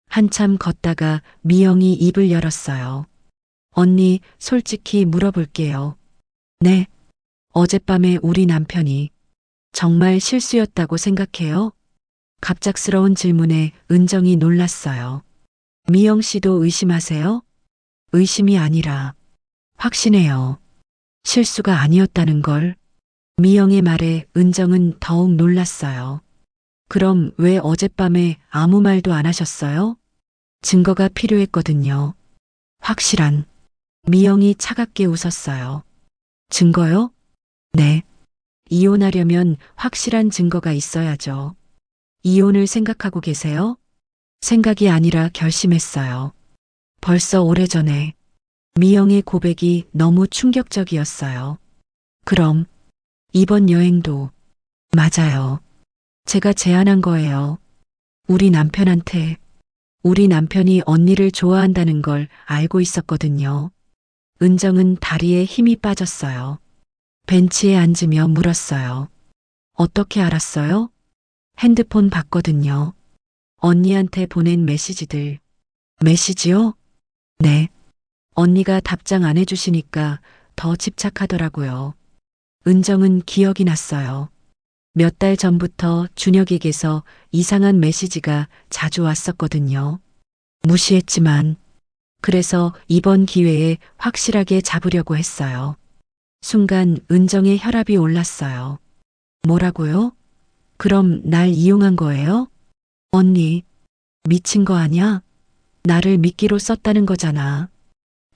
B: 한참 걷다가 미영이 입을 열었어요. 언니, 솔직히 물어볼게요. 네. 어젯밤에 우리 남편이 정말 실수였다고 생각해요? 갑작스러운 질문에 은정이 놀랐어요. 미영 씨도 의심하세요? 의심이 아니라 확신해요. 실수가 아니었다는 걸. 미영의 말에 은정은 더욱 놀랐어요. 그럼 왜 어젯밤에 아무 말도 안 하셨어요? 증거가 필요했거든요. 확실한. 미영이 차갑게 웃었어요. 증거요? 네. 이혼하려면 확실한 증거가 있어야죠. 이혼을 생각하고 계세요? 생각이 아니라 결심했어요. 벌써 오래전에. 미영의 고백이 너무 충격적이었어요. 그럼 이번 여행도 맞아요. 제가 제안한 거예요. 우리 남편한테. 우리 남편이 언니를 좋아한다는 걸 알고 있었거든요. 은정은 다리에 힘이 빠졌어요. 벤치에 앉으며 물었어요. 어떻게 알았어요? 핸드폰 봤거든요. 언니한테 보낸 메시지들. 메시지요? 네. 언니가 답장 안 해주시니까 더 집착하더라고요. 은정은 기억이 났어요. 몇 달 전부터 준혁에게서 이상한 메시지가 자주 왔었거든요. 무시했지만, 그래서 이번 기회에 확실하게 잡으려고 했어요. 순간 은정의 혈압이 올랐어요. 뭐라고요? 그럼 날 이용한 거예요? 언니, 미친 거 아냐? 나를 미끼로 썼다는 거잖아.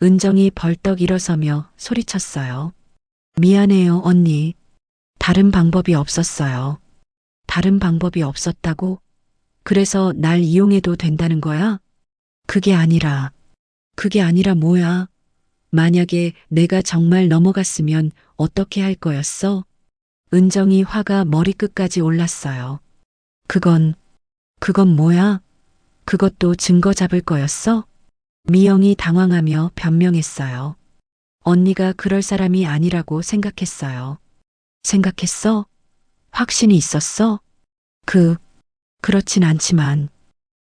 B: 은정이 벌떡 일어서며 소리쳤어요. 미안해요, 언니. 다른 방법이 없었어요. 다른 방법이 없었다고? 그래서 날 이용해도 된다는 거야? 그게 아니라 뭐야? 만약에 내가 정말 넘어갔으면 어떻게 할 거였어? 은정이 화가 머리끝까지 올랐어요. 그건 뭐야? 그것도 증거 잡을 거였어? 미영이 당황하며 변명했어요. 언니가 그럴 사람이 아니라고 생각했어요. 생각했어? 확신이 있었어? 그렇진 않지만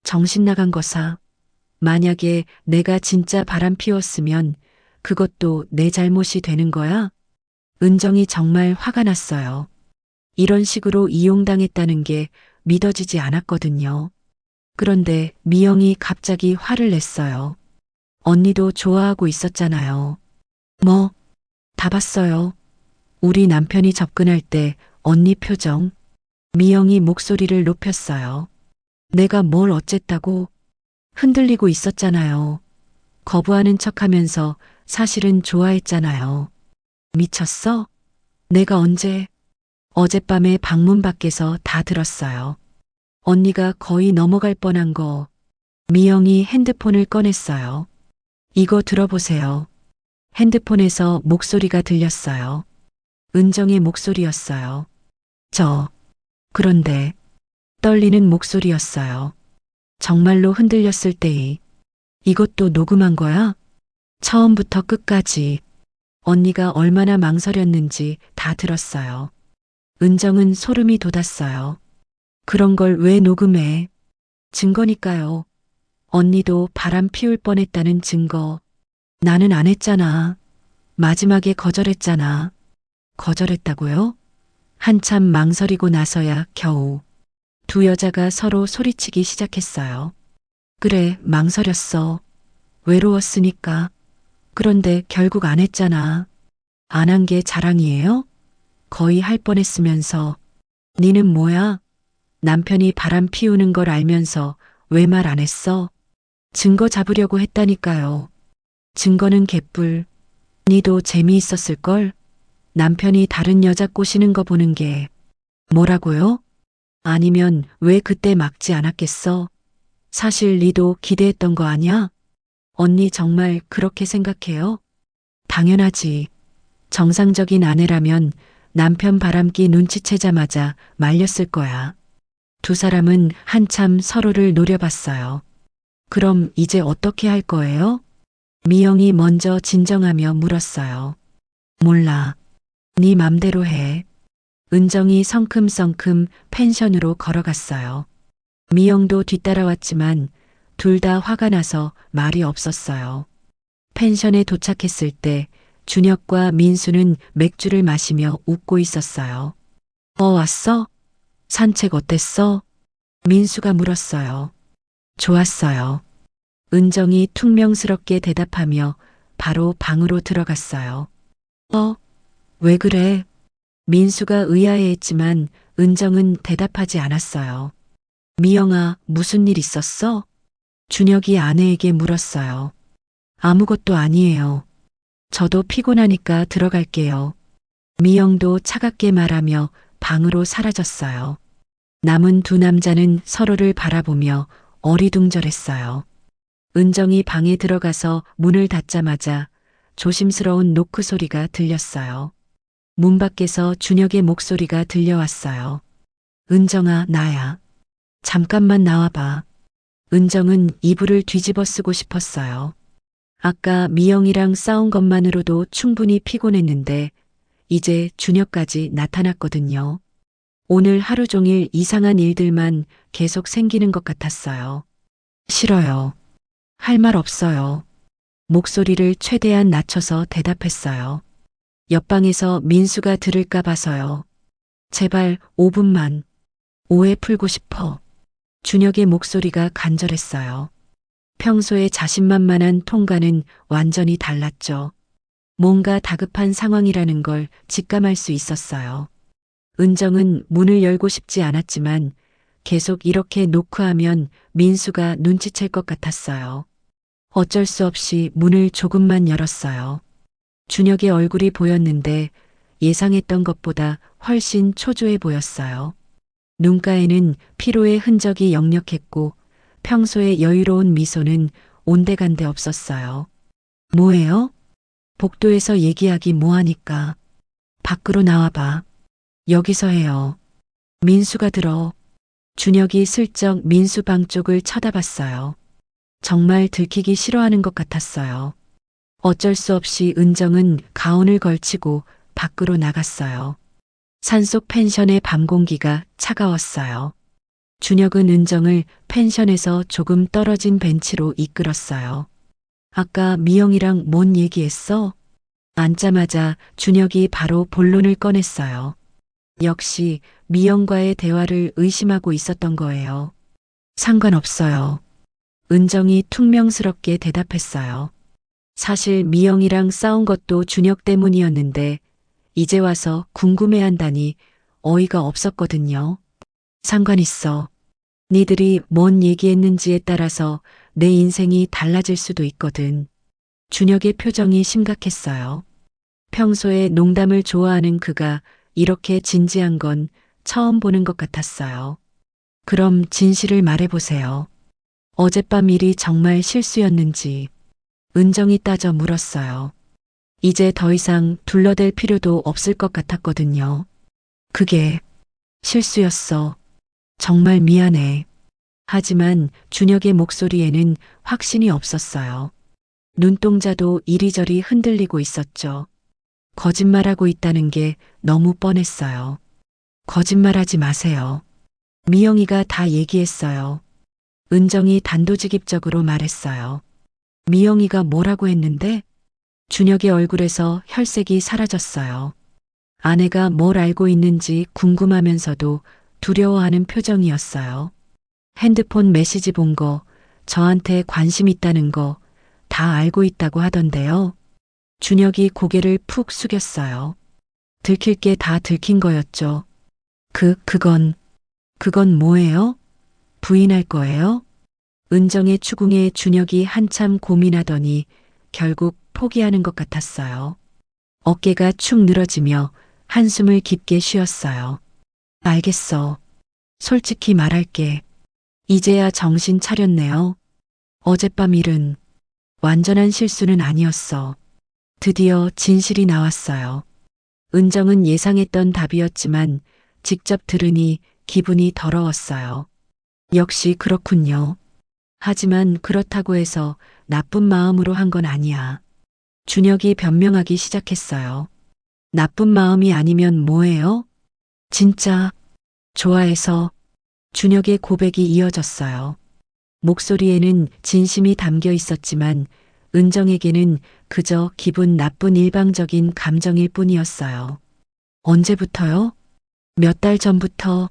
B: 정신 나간 거사. 만약에 내가 진짜 바람 피웠으면 그것도 내 잘못이 되는 거야? 은정이 정말 화가 났어요. 이런 식으로 이용당했다는 게 믿어지지 않았거든요. 그런데 미영이 갑자기 화를 냈어요. 언니도 좋아하고 있었잖아요. 뭐, 다 봤어요. 우리 남편이 접근할 때 언니 표정. 미영이 목소리를 높였어요. 내가 뭘 어쨌다고 흔들리고 있었잖아요. 거부하는 척 하면서 사실은 좋아했잖아요. 미쳤어? 내가 언제? 어젯밤에 방문 밖에서 다 들었어요. 언니가 거의 넘어갈 뻔한 거. 미영이 핸드폰을 꺼냈어요. 이거 들어보세요. 핸드폰에서 목소리가 들렸어요. 은정의 목소리였어요. 그런데 떨리는 목소리였어요. 정말로 흔들렸을 때의 이것도 녹음한 거야? 처음부터 끝까지 언니가 얼마나 망설였는지 다 들었어요. 은정은 소름이 돋았어요. 그런 걸 왜 녹음해? 증거니까요. 언니도 바람 피울 뻔했다는 증거. 나는 안 했잖아. 마지막에 거절했잖아. 거절했다고요? 한참 망설이고 나서야 겨우 두 여자가 서로 소리치기 시작했어요. 그래, 망설였어. 외로웠으니까. 그런데 결국 안 했잖아. 안 한 게 자랑이에요? 거의 할 뻔했으면서. 니는 뭐야? 남편이 바람 피우는 걸 알면서 왜 말 안 했어? 증거 잡으려고 했다니까요. 증거는 개뿔. 니도 재미있었을걸? 남편이 다른 여자 꼬시는 거 보는 게. 뭐라고요? 아니면 왜 그때 막지 않았겠어? 사실 니도 기대했던 거 아니야? 언니 정말 그렇게 생각해요? 당연하지. 정상적인 아내라면 남편 바람기 눈치채자마자 말렸을 거야. 두 사람은 한참 서로를 노려봤어요. 그럼 이제 어떻게 할 거예요? 미영이 먼저 진정하며 물었어요. 몰라. 네 맘대로 해. 은정이 성큼성큼 펜션으로 걸어갔어요. 미영도 뒤따라왔지만 둘 다 화가 나서 말이 없었어요. 펜션에 도착했을 때 준혁과 민수는 맥주를 마시며 웃고 있었어요. 왔어? 산책 어땠어? 민수가 물었어요. 좋았어요. 은정이 퉁명스럽게 대답하며 바로 방으로 들어갔어요. 왜 그래? 민수가 의아해했지만 은정은 대답하지 않았어요. 미영아, 무슨 일 있었어? 준혁이 아내에게 물었어요. 아무것도 아니에요. 저도 피곤하니까 들어갈게요. 미영도 차갑게 말하며 방으로 사라졌어요. 남은 두 남자는 서로를 바라보며 어리둥절했어요. 은정이 방에 들어가서 문을 닫자마자 조심스러운 노크 소리가 들렸어요. 문 밖에서 준혁의 목소리가 들려왔어요. 은정아, 나야. 잠깐만 나와봐. 은정은 이불을 뒤집어 쓰고 싶었어요. 아까 미영이랑 싸운 것만으로도 충분히 피곤했는데 이제 준혁까지 나타났거든요. 오늘 하루 종일 이상한 일들만 계속 생기는 것 같았어요. 싫어요. 할 말 없어요. 목소리를 최대한 낮춰서 대답했어요. 옆방에서 민수가 들을까 봐서요. 제발 5분만. 오해 풀고 싶어. 준혁의 목소리가 간절했어요. 평소에 자신만만한 통과는 완전히 달랐죠. 뭔가 다급한 상황이라는 걸 직감할 수 있었어요. 은정은 문을 열고 싶지 않았지만 계속 이렇게 노크하면 민수가 눈치챌 것 같았어요. 어쩔 수 없이 문을 조금만 열었어요. 준혁의 얼굴이 보였는데 예상했던 것보다 훨씬 초조해 보였어요. 눈가에는 피로의 흔적이 역력했고 평소의 여유로운 미소는 온데간데 없었어요. 뭐해요? 복도에서 얘기하기 뭐하니까. 밖으로 나와봐. 여기서 해요. 민수가 들어. 준혁이 슬쩍 민수 방 쪽을 쳐다봤어요. 정말 들키기 싫어하는 것 같았어요. 어쩔 수 없이 은정은 가운을 걸치고 밖으로 나갔어요. 산속 펜션의 밤 공기가 차가웠어요. 준혁은 은정을 펜션에서 조금 떨어진 벤치로 이끌었어요. 아까 미영이랑 뭔 얘기했어? 앉자마자 준혁이 바로 본론을 꺼냈어요. 역시 미영과의 대화를 의심하고 있었던 거예요. 상관없어요. 은정이 퉁명스럽게 대답했어요. 사실 미영이랑 싸운 것도 준혁 때문이었는데 이제 와서 궁금해한다니 어이가 없었거든요. 상관 있어. 니들이 뭔 얘기했는지에 따라서 내 인생이 달라질 수도 있거든. 준혁의 표정이 심각했어요. 평소에 농담을 좋아하는 그가 이렇게 진지한 건 처음 보는 것 같았어요. 그럼 진실을 말해보세요. 어젯밤 일이 정말 실수였는지 은정이 따져 물었어요. 이제 더 이상 둘러댈 필요도 없을 것 같았거든요. 그게 실수였어. 정말 미안해. 하지만 준혁의 목소리에는 확신이 없었어요. 눈동자도 이리저리 흔들리고 있었죠. 거짓말하고 있다는 게 너무 뻔했어요. 거짓말하지 마세요. 미영이가 다 얘기했어요. 은정이 단도직입적으로 말했어요. 미영이가 뭐라고 했는데? 준혁의 얼굴에서 혈색이 사라졌어요. 아내가 뭘 알고 있는지 궁금하면서도 두려워하는 표정이었어요. 핸드폰 메시지 본 거, 저한테 관심 있다는 거 다 알고 있다고 하던데요. 준혁이 고개를 푹 숙였어요. 들킬 게 다 들킨 거였죠. 그건 뭐예요? 부인할 거예요? 은정의 추궁에 준혁이 한참 고민하더니 결국 포기하는 것 같았어요. 어깨가 축 늘어지며 한숨을 깊게 쉬었어요. 알겠어. 솔직히 말할게. 이제야 정신 차렸네요. 어젯밤 일은 완전한 실수는 아니었어. 드디어 진실이 나왔어요. 은정은 예상했던 답이었지만 직접 들으니 기분이 더러웠어요. 역시 그렇군요. 하지만 그렇다고 해서 나쁜 마음으로 한 건 아니야. 준혁이 변명하기 시작했어요. 나쁜 마음이 아니면 뭐예요? 진짜 좋아해서. 준혁의 고백이 이어졌어요. 목소리에는 진심이 담겨 있었지만 은정에게는 그저 기분 나쁜 일방적인 감정일 뿐이었어요. 언제부터요? 몇 달 전부터.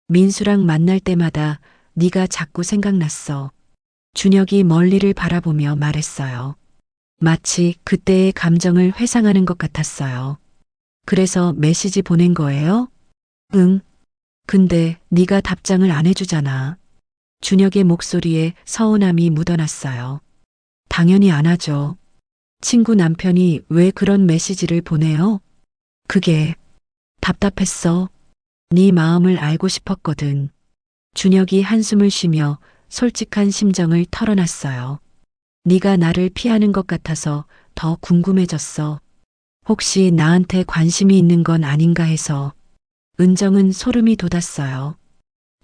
B: 민수랑 만날 때마다 네가 자꾸 생각났어. 준혁이 멀리를 바라보며 말했어요. 마치 그때의 감정을 회상하는 것 같았어요. 그래서 메시지 보낸 거예요? 응. 근데 네가 답장을 안 해주잖아. 준혁의 목소리에 서운함이 묻어났어요. 당연히 안 하죠. 친구 남편이 왜 그런 메시지를 보내요? 그게 답답했어. 네 마음을 알고 싶었거든. 준혁이 한숨을 쉬며 솔직한 심정을 털어놨어요. 네가 나를 피하는 것 같아서 더 궁금해졌어. 혹시 나한테 관심이 있는 건 아닌가 해서. 은정은 소름이 돋았어요.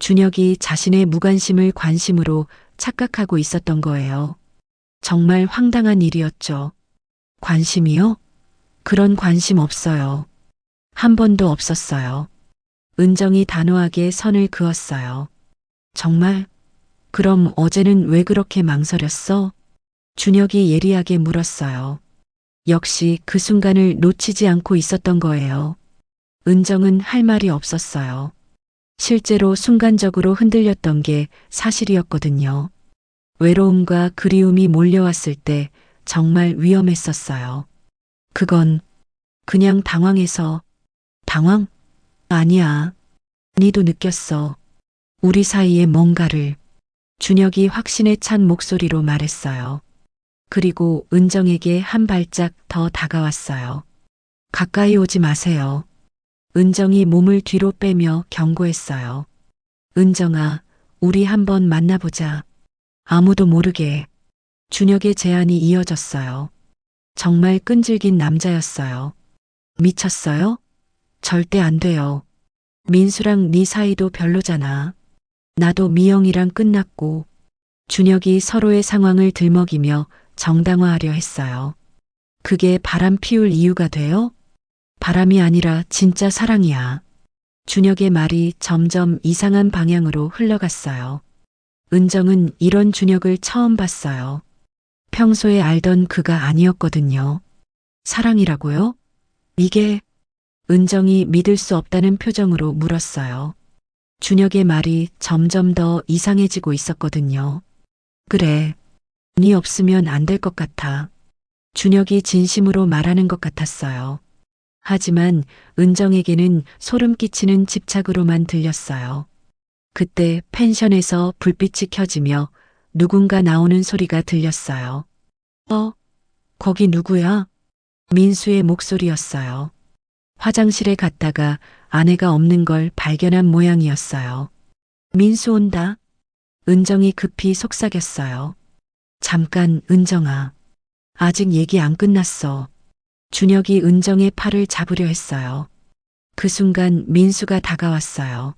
B: 준혁이 자신의 무관심을 관심으로 착각하고 있었던 거예요. 정말 황당한 일이었죠. 관심이요? 그런 관심 없어요. 한 번도 없었어요. 은정이 단호하게 선을 그었어요. 정말? 그럼 어제는 왜 그렇게 망설였어? 준혁이 예리하게 물었어요. 역시 그 순간을 놓치지 않고 있었던 거예요. 은정은 할 말이 없었어요. 실제로 순간적으로 흔들렸던 게 사실이었거든요. 외로움과 그리움이 몰려왔을 때 정말 위험했었어요. 그건 그냥 당황해서. 당황? 아니야. 니도 느꼈어. 우리 사이에 뭔가를. 준혁이 확신에 찬 목소리로 말했어요. 그리고 은정에게 한 발짝 더 다가왔어요. 가까이 오지 마세요. 은정이 몸을 뒤로 빼며 경고했어요. 은정아, 우리 한번 만나보자. 아무도 모르게. 준혁의 제안이 이어졌어요. 정말 끈질긴 남자였어요. 미쳤어요? 절대 안 돼요. 민수랑 네 사이도 별로잖아. 나도 미영이랑 끝났고. 준혁이 서로의 상황을 들먹이며 정당화하려 했어요. 그게 바람 피울 이유가 돼요? 바람이 아니라 진짜 사랑이야. 준혁의 말이 점점 이상한 방향으로 흘러갔어요. 은정은 이런 준혁을 처음 봤어요. 평소에 알던 그가 아니었거든요. 사랑이라고요? 이게. 은정이 믿을 수 없다는 표정으로 물었어요. 준혁의 말이 점점 더 이상해지고 있었거든요. 그래. 네 없으면 안 될 것 같아. 준혁이 진심으로 말하는 것 같았어요. 하지만 은정에게는 소름 끼치는 집착으로만 들렸어요. 그때 펜션에서 불빛이 켜지며 누군가 나오는 소리가 들렸어요. 거기 누구야? 민수의 목소리였어요. 화장실에 갔다가 아내가 없는 걸 발견한 모양이었어요. 민수 온다. 은정이 급히 속삭였어요. 잠깐, 은정아. 아직 얘기 안 끝났어. 준혁이 은정의 팔을 잡으려 했어요. 그 순간 민수가 다가왔어요.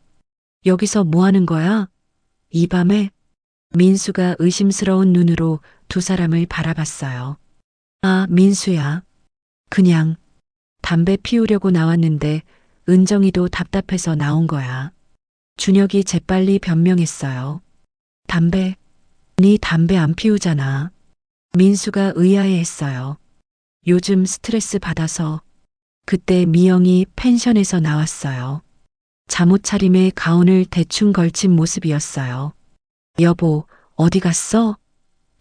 B: 여기서 뭐 하는 거야? 이 밤에? 민수가 의심스러운 눈으로 두 사람을 바라봤어요. 아, 민수야. 그냥 담배 피우려고 나왔는데 은정이도 답답해서 나온 거야. 준혁이 재빨리 변명했어요. 담배? 네 담배 안 피우잖아. 민수가 의아해했어요. 요즘 스트레스 받아서. 그때 미영이 펜션에서 나왔어요. 잠옷 차림에 가운을 대충 걸친 모습이었어요. 여보, 어디 갔어?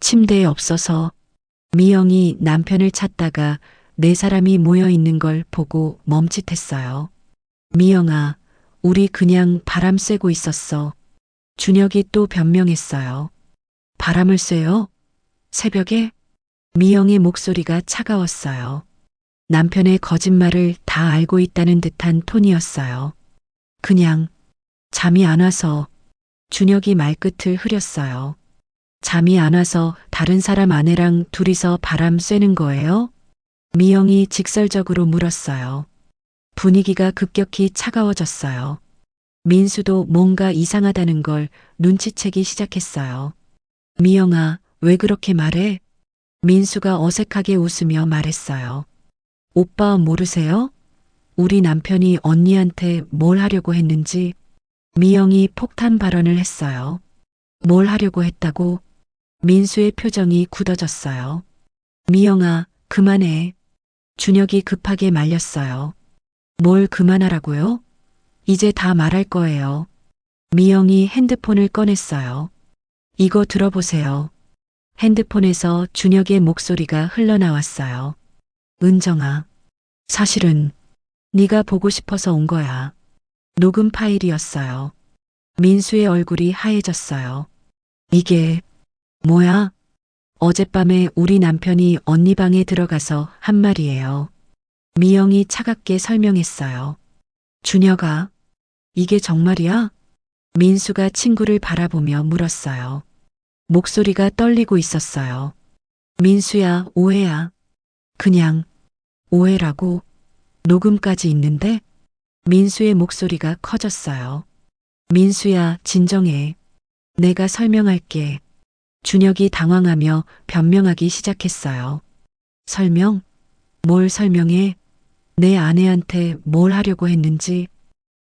B: 침대에 없어서. 미영이 남편을 찾다가 네 사람이 모여 있는 걸 보고 멈칫했어요. 미영아, 우리 그냥 바람 쐬고 있었어. 준혁이 또 변명했어요. 바람을 쐬요? 새벽에? 미영의 목소리가 차가웠어요. 남편의 거짓말을 다 알고 있다는 듯한 톤이었어요. 그냥 잠이 안 와서. 준혁이 말끝을 흐렸어요. 잠이 안 와서 다른 사람 아내랑 둘이서 바람 쐬는 거예요? 미영이 직설적으로 물었어요. 분위기가 급격히 차가워졌어요. 민수도 뭔가 이상하다는 걸 눈치채기 시작했어요. 미영아, 왜 그렇게 말해? 민수가 어색하게 웃으며 말했어요. 오빠 모르세요? 우리 남편이 언니한테 뭘 하려고 했는지. 미영이 폭탄 발언을 했어요. 뭘 하려고 했다고? 민수의 표정이 굳어졌어요. 미영아, 그만해. 준혁이 급하게 말렸어요. 뭘 그만하라고요? 이제 다 말할 거예요. 미영이 핸드폰을 꺼냈어요. 이거 들어보세요. 핸드폰에서 준혁의 목소리가 흘러나왔어요. 은정아, 사실은 네가 보고 싶어서 온 거야. 녹음 파일이었어요. 민수의 얼굴이 하얘졌어요. 이게 뭐야? 어젯밤에 우리 남편이 언니 방에 들어가서 한 말이에요. 미영이 차갑게 설명했어요. 준혁아, 이게 정말이야? 민수가 친구를 바라보며 물었어요. 목소리가 떨리고 있었어요. 민수야, 오해야. 그냥 오해라고. 녹음까지 있는데? 민수의 목소리가 커졌어요. 민수야, 진정해. 내가 설명할게. 준혁이 당황하며 변명하기 시작했어요. 설명? 뭘 설명해? 내 아내한테 뭘 하려고 했는지.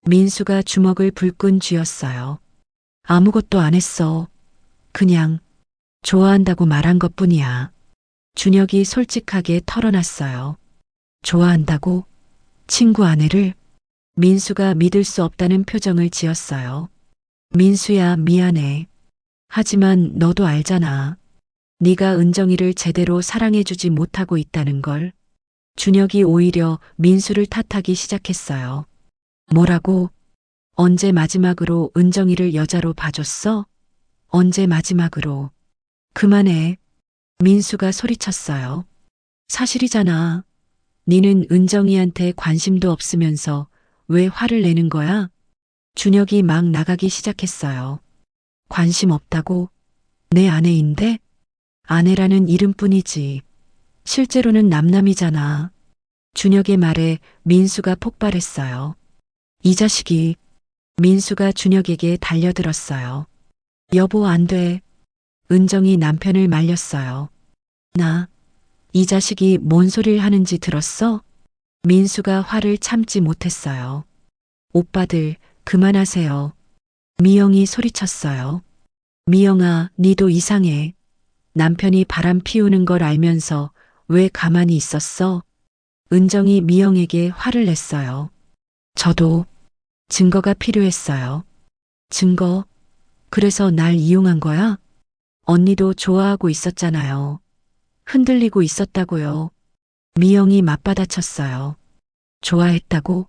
B: 민수가 주먹을 불끈 쥐었어요. 아무것도 안 했어. 그냥 좋아한다고 말한 것뿐이야. 준혁이 솔직하게 털어놨어요. 좋아한다고? 친구 아내를? 민수가 믿을 수 없다는 표정을 지었어요. 민수야, 미안해. 하지만 너도 알잖아. 네가 은정이를 제대로 사랑해주지 못하고 있다는 걸. 준혁이 오히려 민수를 탓하기 시작했어요. 뭐라고? 언제 마지막으로 은정이를 여자로 봐줬어? 언제 마지막으로? 그만해. 민수가 소리쳤어요. 사실이잖아. 니는 은정이한테 관심도 없으면서 왜 화를 내는 거야? 준혁이 막 나가기 시작했어요. 관심 없다고? 내 아내인데? 아내라는 이름뿐이지. 실제로는 남남이잖아. 준혁의 말에 민수가 폭발했어요. 이 자식이. 민수가 준혁에게 달려들었어요. 여보, 안 돼. 은정이 남편을 말렸어요. 이 자식이 뭔 소리를 하는지 들었어? 민수가 화를 참지 못했어요. 오빠들, 그만하세요. 미영이 소리쳤어요. 미영아, 니도 이상해. 남편이 바람 피우는 걸 알면서 왜 가만히 있었어? 은정이 미영에게 화를 냈어요. 저도 증거가 필요했어요. 증거? 그래서 날 이용한 거야? 언니도 좋아하고 있었잖아요. 흔들리고 있었다고요. 미영이 맞받아쳤어요. 좋아했다고?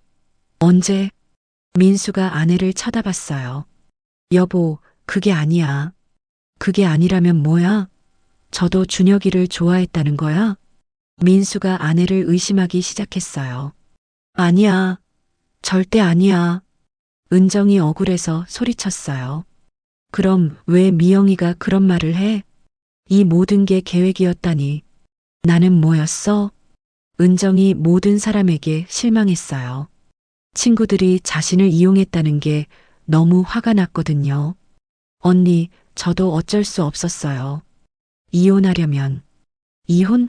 B: 언제? 민수가 아내를 쳐다봤어요. 여보, 그게 아니야. 그게 아니라면 뭐야? 저도 준혁이를 좋아했다는 거야? 민수가 아내를 의심하기 시작했어요. 아니야. 절대 아니야. 은정이 억울해서 소리쳤어요. 그럼 왜 미영이가 그런 말을 해? 이 모든 게 계획이었다니. 나는 뭐였어? 은정이 모든 사람에게 실망했어요. 친구들이 자신을 이용했다는 게 너무 화가 났거든요. 언니, 저도 어쩔 수 없었어요. 이혼하려면. 이혼?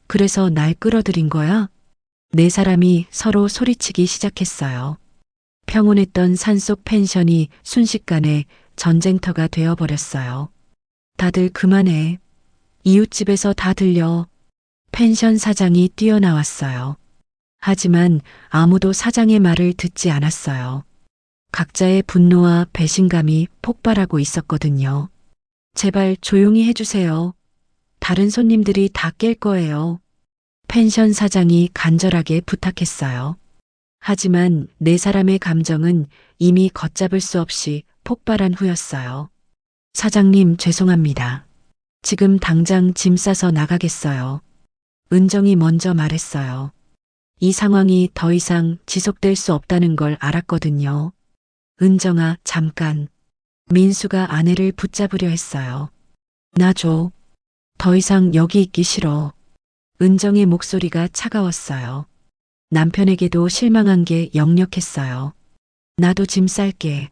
B: 그래서 날 끌어들인 거야? 네 사람이 서로 소리치기 시작했어요. 평온했던 산속 펜션이 순식간에 전쟁터가 되어버렸어요. 다들 그만해. 이웃집에서 다 들려. 펜션 사장이 뛰어나왔어요. 하지만 아무도 사장의 말을 듣지 않았어요. 각자의 분노와 배신감이 폭발하고 있었거든요. 제발 조용히 해주세요. 다른 손님들이 다 깰 거예요. 펜션 사장이 간절하게 부탁했어요. 하지만 네 사람의 감정은 이미 걷잡을 수 없이 폭발한 후였어요. 사장님, 죄송합니다. 지금 당장 짐 싸서 나가겠어요. 은정이 먼저 말했어요. 이 상황이 더 이상 지속될 수 없다는 걸 알았거든요. 은정아, 잠깐. 민수가 아내를 붙잡으려 했어요. 나 줘. 더 이상 여기 있기 싫어. 은정의 목소리가 차가웠어요. 남편에게도 실망한 게 역력했어요. 나도 짐 쌀게.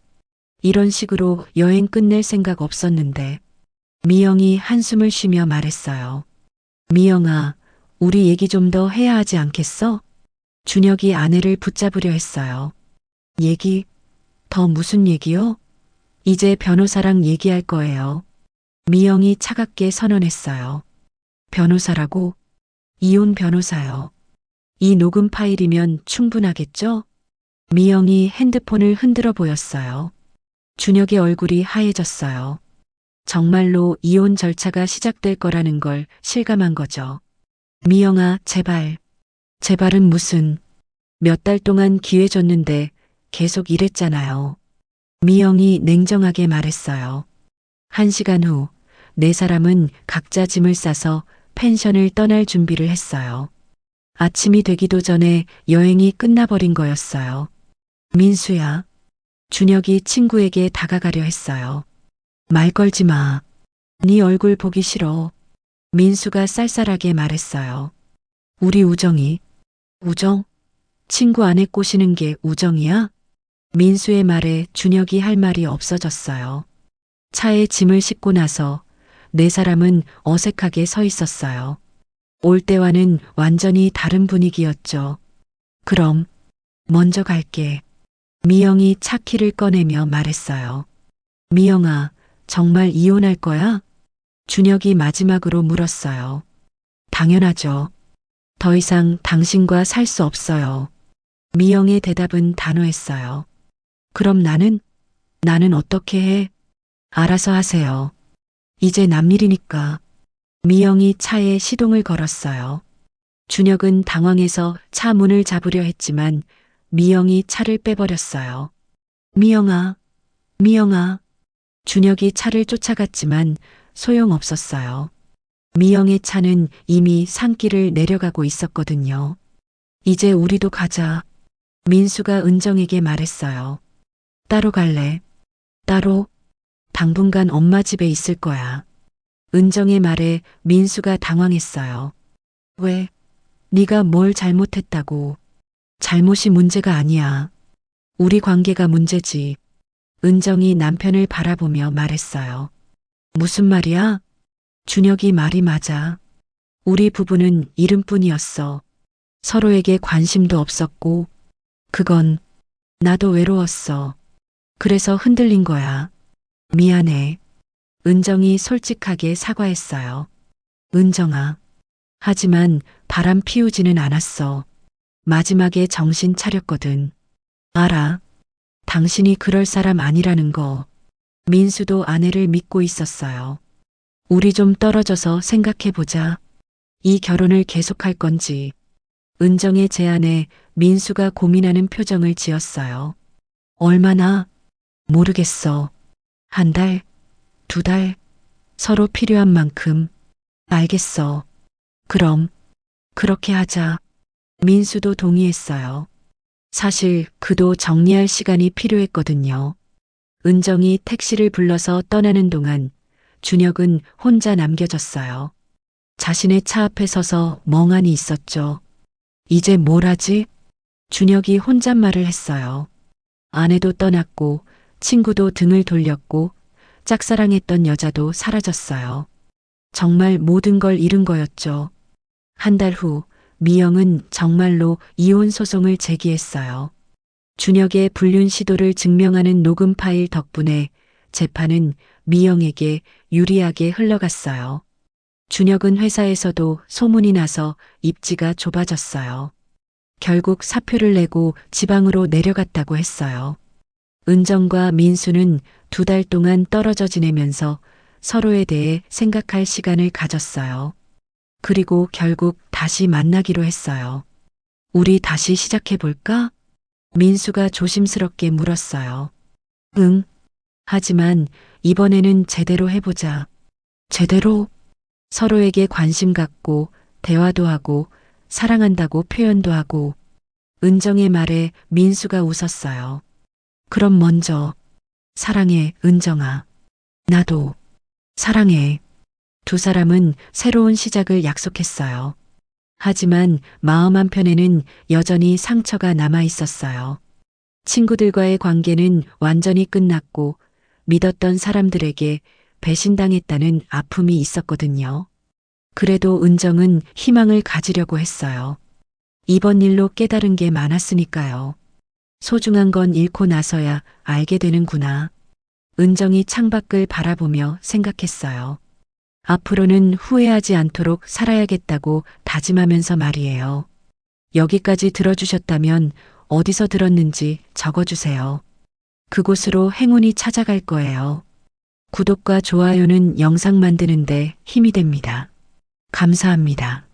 B: 이런 식으로 여행 끝낼 생각 없었는데. 미영이 한숨을 쉬며 말했어요. 미영아, 우리 얘기 좀 더 해야 하지 않겠어? 준혁이 아내를 붙잡으려 했어요. 얘기? 더 무슨 얘기요? 이제 변호사랑 얘기할 거예요. 미영이 차갑게 선언했어요. 변호사라고? 이혼 변호사요. 이 녹음 파일이면 충분하겠죠? 미영이 핸드폰을 흔들어 보였어요. 준혁의 얼굴이 하얘졌어요. 정말로 이혼 절차가 시작될 거라는 걸 실감한 거죠. 미영아, 제발. 제발은 무슨. 몇 달 동안 기회 줬는데 계속 이랬잖아요. 미영이 냉정하게 말했어요. 1시간 후, 네 사람은 각자 짐을 싸서 펜션을 떠날 준비를 했어요. 아침이 되기도 전에 여행이 끝나버린 거였어요. 민수야. 준혁이 친구에게 다가가려 했어요. 말 걸지 마. 네 얼굴 보기 싫어. 민수가 쌀쌀하게 말했어요. 우리 우정이. 우정? 친구 안에 꼬시는 게 우정이야? 민수의 말에 준혁이 할 말이 없어졌어요. 차에 짐을 싣고 나서 네 사람은 어색하게 서 있었어요. 올 때와는 완전히 다른 분위기였죠. 그럼 먼저 갈게. 미영이 차 키를 꺼내며 말했어요. 미영아, 정말 이혼할 거야? 준혁이 마지막으로 물었어요. 당연하죠. 더 이상 당신과 살 수 없어요. 미영의 대답은 단호했어요. 그럼 나는 어떻게 해? 알아서 하세요. 이제 남일이니까. 미영이 차에 시동을 걸었어요. 준혁은 당황해서 차 문을 잡으려 했지만 미영이 차를 빼버렸어요. 미영아, 미영아. 준혁이 차를 쫓아갔지만 소용없었어요. 미영의 차는 이미 산길을 내려가고 있었거든요. 이제 우리도 가자. 민수가 은정에게 말했어요. 따로 갈래? 따로? 당분간 엄마 집에 있을 거야. 은정의 말에 민수가 당황했어요. 왜? 네가 뭘 잘못했다고. 잘못이 문제가 아니야. 우리 관계가 문제지. 은정이 남편을 바라보며 말했어요. 무슨 말이야? 준혁이 말이 맞아. 우리 부부는 이름뿐이었어. 서로에게 관심도 없었고, 그건 나도 외로웠어. 그래서 흔들린 거야. 미안해. 은정이 솔직하게 사과했어요. 은정아. 하지만 바람 피우지는 않았어. 마지막에 정신 차렸거든. 알아. 당신이 그럴 사람 아니라는 거. 민수도 아내를 믿고 있었어요. 우리 좀 떨어져서 생각해보자. 이 결혼을 계속할 건지. 은정의 제안에 민수가 고민하는 표정을 지었어요. 얼마나? 모르겠어. 한 달, 두 달, 서로 필요한 만큼. 알겠어. 그럼, 그렇게 하자. 민수도 동의했어요. 사실 그도 정리할 시간이 필요했거든요. 은정이 택시를 불러서 떠나는 동안 준혁은 혼자 남겨졌어요. 자신의 차 앞에 서서 멍하니 있었죠. 이제 뭘 하지? 준혁이 혼잣말을 했어요. 아내도 떠났고 친구도 등을 돌렸고 짝사랑했던 여자도 사라졌어요. 정말 모든 걸 잃은 거였죠. 한 달 후 미영은 정말로 이혼 소송을 제기했어요. 준혁의 불륜 시도를 증명하는 녹음 파일 덕분에 재판은 미영에게 유리하게 흘러갔어요. 준혁은 회사에서도 소문이 나서 입지가 좁아졌어요. 결국 사표를 내고 지방으로 내려갔다고 했어요. 은정과 민수는 두 달 동안 떨어져 지내면서 서로에 대해 생각할 시간을 가졌어요. 그리고 결국 다시 만나기로 했어요. 우리 다시 시작해볼까? 민수가 조심스럽게 물었어요. 응. 하지만 이번에는 제대로 해보자. 제대로? 서로에게 관심 갖고 대화도 하고 사랑한다고 표현도 하고. 은정의 말에 민수가 웃었어요. 그럼 먼저 사랑해, 은정아. 나도 사랑해. 두 사람은 새로운 시작을 약속했어요. 하지만 마음 한편에는 여전히 상처가 남아 있었어요. 친구들과의 관계는 완전히 끝났고 믿었던 사람들에게 배신당했다는 아픔이 있었거든요. 그래도 은정은 희망을 가지려고 했어요. 이번 일로 깨달은 게 많았으니까요. 소중한 건 잃고 나서야 알게 되는구나. 은정이 창밖을 바라보며 생각했어요. 앞으로는 후회하지 않도록 살아야겠다고 다짐하면서 말이에요. 여기까지 들어주셨다면 어디서 들었는지 적어주세요. 그곳으로 행운이 찾아갈 거예요. 구독과 좋아요는 영상 만드는데 힘이 됩니다. 감사합니다.